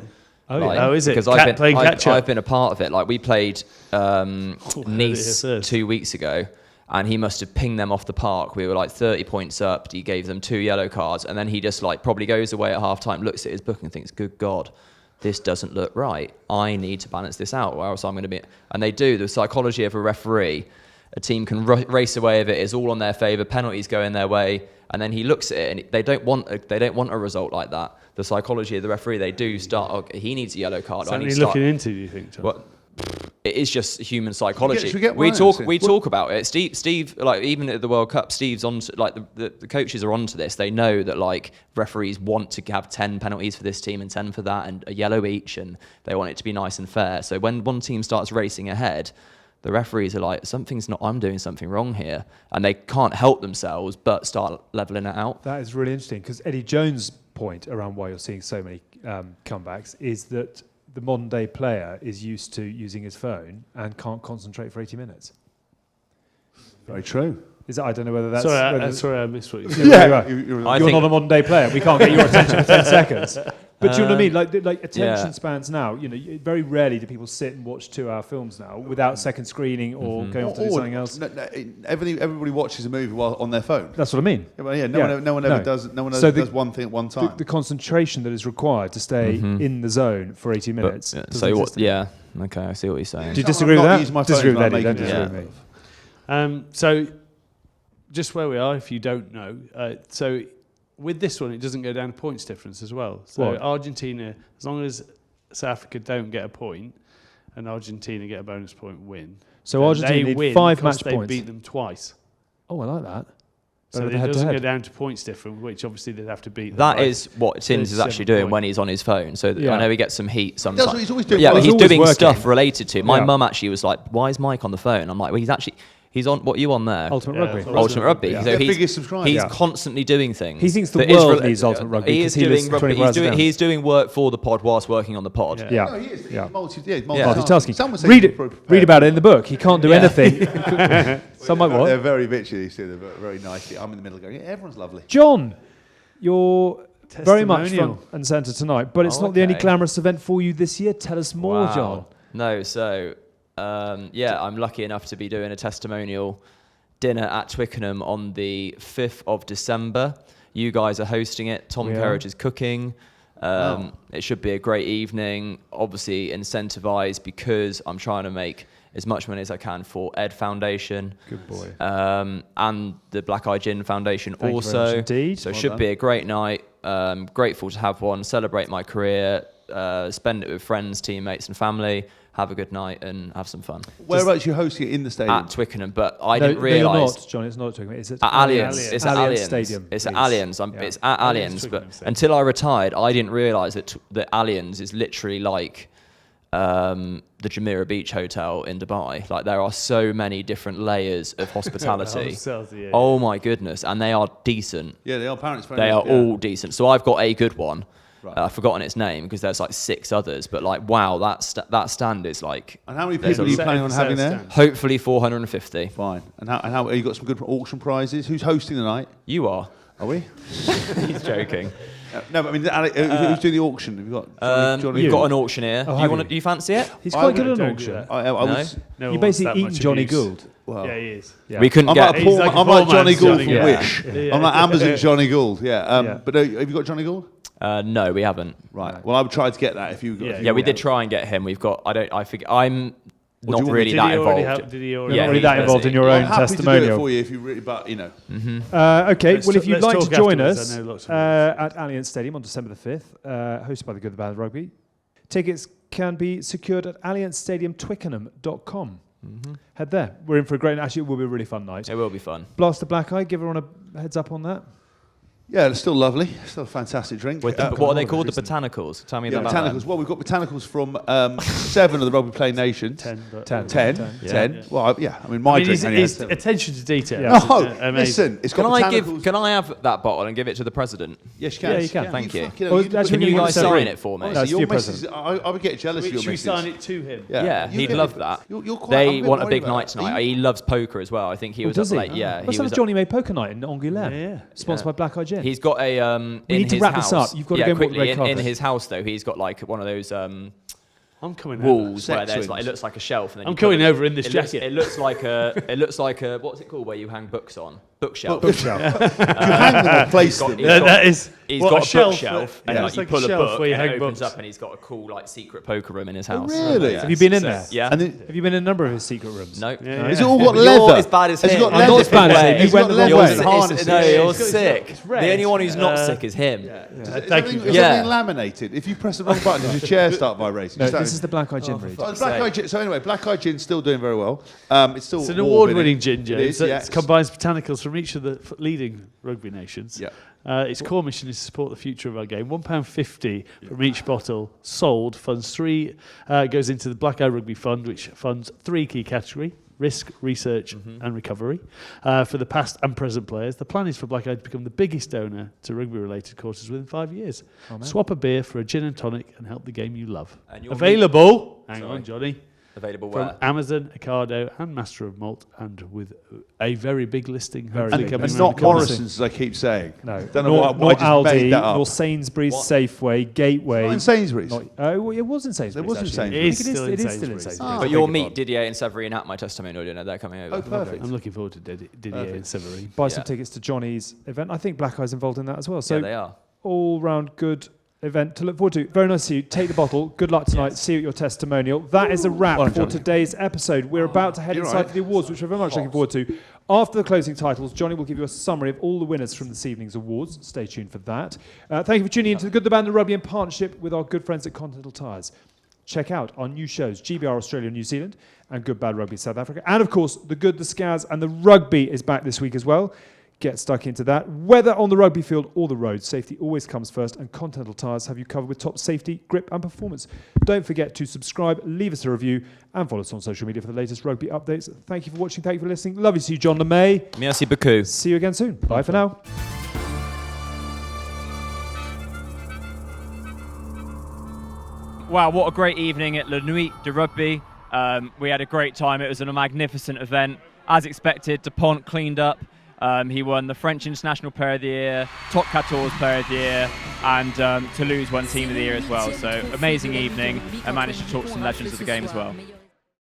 Is it? Because I've been a part of it. Like we played Nice 2 weeks ago, and he must have pinged them off the park. We were like 30 points up. He gave them 2 yellow cards, and then he just probably goes away at half time, looks at his book, and thinks, "Good God, this doesn't look right. I need to balance this out, or else I'm going to be." And they do. The psychology of a referee. A team can race away with it. It's all on their favour. Penalties go in their way, and then he looks at it, and they don't want a result like that. The psychology of the referee, they do start. Okay, he needs a yellow card. Something you're looking into, do you think, John? Well, it is just human psychology. We talk about it. Steve, even at the World Cup, Steve's on. The coaches are onto this. They know that referees want to have 10 penalties for this team and 10 for that, and a yellow each, and they want it to be nice and fair. So when one team starts racing ahead, the referees are like, I'm doing something wrong here. And they can't help themselves but start levelling it out. That is really interesting, because Eddie Jones' point around why you're seeing so many comebacks is that the modern day player is used to using his phone and can't concentrate for 80 minutes. Very true. I don't know whether that's... Sorry, I missed what you said. You're not a modern day player. We can't get your attention for 10 seconds. But do you know what I mean? Like attention spans now, very rarely do people sit and watch 2-hour films now without second screening or going off to do something else. Everybody watches a movie while on their phone. That's what I mean. No one ever does does one thing at one time. The concentration that is required to stay in the zone for 80 minutes. Okay, I see what you're saying. Do you disagree with that? Disagree with Eddie, don't disagree with me. So just where we are, if you don't know. So with this one, it doesn't go down to points difference as well. So What? Argentina, as long as South Africa don't get a point and Argentina get a bonus point win. So then Argentina they need win 5 because match they points. beat them twice. Oh, I like that. So Better it than doesn't go head-to-head. down to points difference, which obviously they'd have to beat them. That by is what Tins is 37 actually doing points. when he's on his phone. So Yeah. I know he gets some heat That's sometimes. what he's always doing. Yeah, but He's he's always doing working. stuff related to. My Yeah. mum actually was like, "Why is Mike on the phone?" I'm like, "Well, he's on. What are you on there? Ultimate Yeah, Rugby. so Ultimate Rugby. Yeah. So Their he's biggest subscriber. he's Yeah. constantly doing things. He thinks the that is world rela- needs Ultimate Rugby He because is he lives doing rugby. 24 hours a day. He's doing work for the pod whilst working on the pod. Yeah. Yeah. No, he is. Yeah. He's multitasking. Multitasking. Someone said Read he's it. prepared. Read about it in the book. He can't do Yeah. anything. Some might They're what? very bitchy. These two. They're very nice. I'm in the middle going, yeah, everyone's lovely. John, you're very much Testimonial. front and centre tonight, but it's Oh, not the only okay. glamorous event for you this year. Tell us more, Wow. John. No, so I'm lucky enough to be doing a testimonial dinner at Twickenham on the 5th of December. You guys are hosting it. Tom We are. Kerridge is cooking. It should be a great evening. Obviously incentivised because I'm trying to make as much money as I can for Ed Foundation. Good boy. And the Blackeye Gin Foundation Thank you also. very much indeed. So it Well should done. be a great night. Grateful to have one. Celebrate my career. Spend it with friends, teammates, and family. Have a good night and have some fun. Whereabouts you hosting it in the stadium? At Twickenham, but I No, didn't no, you're realise. not, John. It's not at Twickenham. It's at At Allianz. It's at Allianz Allianz. Stadium. It's at please. Allianz. Yeah. It's at Allianz Allianz. But Twickenham Stadium. until I retired, I didn't realise that Allianz is literally like the Jumeirah Beach Hotel in Dubai. Like there are so many different layers of hospitality. Hospitality, yeah. Oh my goodness, and they are decent. Yeah, they are apparently. They are all decent. So I've got a good one. Right. I've forgotten its name because there's like 6 others. But like, wow, that stand is like And how many There's people a are you set- planning on having set there? stand. hopefully 450. Fine. And how have you got some good auction prizes? Who's hosting the night? You are. Are we? He's joking. No, but I mean, who's doing the auction? Have you got Johnny? We've got an auctioneer. Oh, do have you want? you? Do you fancy it? He's I quite good would- at an don't do auction. that. I No? was. No You one basically wants that eaten much Johnny abuse. Gould. Well, Yeah, he is. Yeah. We couldn't I'm get. like, He's like a I'm like poor Johnny man's Gould Johnny from Gould. Wish. Yeah. I'm like Amazon Johnny Gould. Yeah. Yeah. But have you got Johnny Gould? No, we haven't. Right. Well, I would try to get that if you got. Yeah, Yeah, we did try and get him. We've got. I think I'm What do not you want really me that Did he already involved. have- did he You're already Yeah, not really he's that involved in busy. your I'm own happy to do it testimonial. for you if you really. But you know. Okay, Let's well, if t- you'd let's like to talk join afterwards. us I know lots of at Allianz Stadium on December the 5th, hosted by the Good, the Bad, and the Rugby, tickets can be secured at allianzstadiumtwickenham.com. Head there. We're in for a great night. Actually, it will be a really fun night. It will be fun. Blaster Blackeye, give everyone a heads up on that. Yeah, it's still lovely. Still a fantastic drink. With Uh, what are they order called? The recently. botanicals. Tell me Yeah, about botanicals. them. Well, we've got botanicals from 7 of the Rugby Playing Nations. 10. But 10. 10. Yeah. 10. Well, yeah. I mean, my drink he's, only has 7. attention to detail. Yeah. is, No, amazing. listen. It's got botanicals. Can I have that bottle and give it to the president? Yes, you can. Yeah, you can. Thank you. fucking Well, hell, actually, Can you we're gonna guys celebrate. sign it for me? No, it's for your your missus, president. I would get jealous of your Should we missus. sign it to him? Yeah, You he'd get love it. that. You're quite, They I'm want a worried big about night that. tonight. He loves poker as well. I think he was does up he? late. Yeah, Let's he have was a Jonny May Poker Night in Angoulême, Yeah. sponsored by Blackeye Gin. He's got a We in need to his wrap this house. up. You've got to yeah, go and walk the quickly red in carpet. his house though. He's got like one of those I'm coming walls Sex where there's swings. like it looks like a shelf. And then I'm you put coming it- over in this it looks- jacket. It looks like a what's it called where you hang books on? Bookshelf. Bookshelf. You hang them or place them. He's got- that is. He's what, got a shelf bookshelf, that- and yeah, like it's you like a pull a shelf book, where you and it hang opens books. up, and he's got a cool like secret poker room in his house. really? Have you been in there? Yeah. And then, Have you been in a number of his secret rooms? No. Yeah. has it all got You're leather? as bad as Has it him. got I'm leather? not as bad as him. Has You it went got the wrong leather way. and harnesses? No, you're It's got- sick. it's red. The only one who's not sick is him. Is Thank everything, you. is Yeah. everything laminated? If you press the wrong button, does your chair start vibrating? No, Just this that- is the Blackeye Gin read. Oh, Blackeye Gin. So anyway, Blackeye Gin's still doing very well. It's still It's an award-winning. award-winning gin, James. It is, yeah. It combines botanicals from each of the leading rugby nations. Yeah. Its core mission is to support the future of our game. £1.50 from each bottle sold. Funds goes into the Blackeye Rugby Fund, which funds 3 key categories: risk, research, and recovery. For the past and present players, the plan is for Blackeye to become the biggest donor to rugby-related causes within 5 years. Swap a beer for a gin and tonic and help the game you love. And your Available. Hang Sorry. on, Johnny. Available From where? Amazon, Ocado, and Master of Malt, and with a very big listing. hopefully big. coming And around not the corner. Morrison's, as I keep saying. No, Don't know why I nor just Aldi, made that up. nor Sainsbury's, What? Safeway, Gateway. Not in Sainsbury's. Not, well, it was in Sainsbury's. There was in actually. Sainsbury's. It is I think still in it is still in Sainsbury's. Sainsbury's. But Beg you'll your meet pardon. Didier and Severine at my testimonial dinner. They're coming over. Oh, perfect. I'm looking forward to Didier and Severine. Buy some Yeah. tickets to Johnny's event. I think Blackeye's involved in that as well. So Yeah, they are. all round good event to look forward to. Very nice to see you. Take the bottle. Good luck tonight. See you at your testimonial. That is a wrap for today's episode. We're about to head inside to the awards, which we're very much looking forward to. After the closing titles, Jonny will give you a summary of all the winners from this evening's awards. Stay tuned for that. Thank you for tuning in to The Good, the Bad and the Rugby in partnership with our good friends at Continental Tires. Check out our new shows, GBR Australia and New Zealand and Good Bad Rugby South Africa. And of course, The Good, the Scaz and the Rugby is back this week as well. Get stuck into that. Whether on the rugby field or the road, safety always comes first, and Continental Tires have you covered with top safety, grip and performance. Don't forget to subscribe, leave us a review and follow us on social media for the latest rugby updates. Thank you for watching. Thank you for listening. Love you to see you, Jonny May. Merci beaucoup. See you again soon. Bye for now. Wow, what a great evening at Nuit du Rugby. We had a great time. It was a magnificent event. As expected, Dupont cleaned up. He won the French International Player of the Year, Top 14 Player of the Year, and Toulouse won Team of the Year as well. So amazing evening. I managed to talk to some legends of the game as well.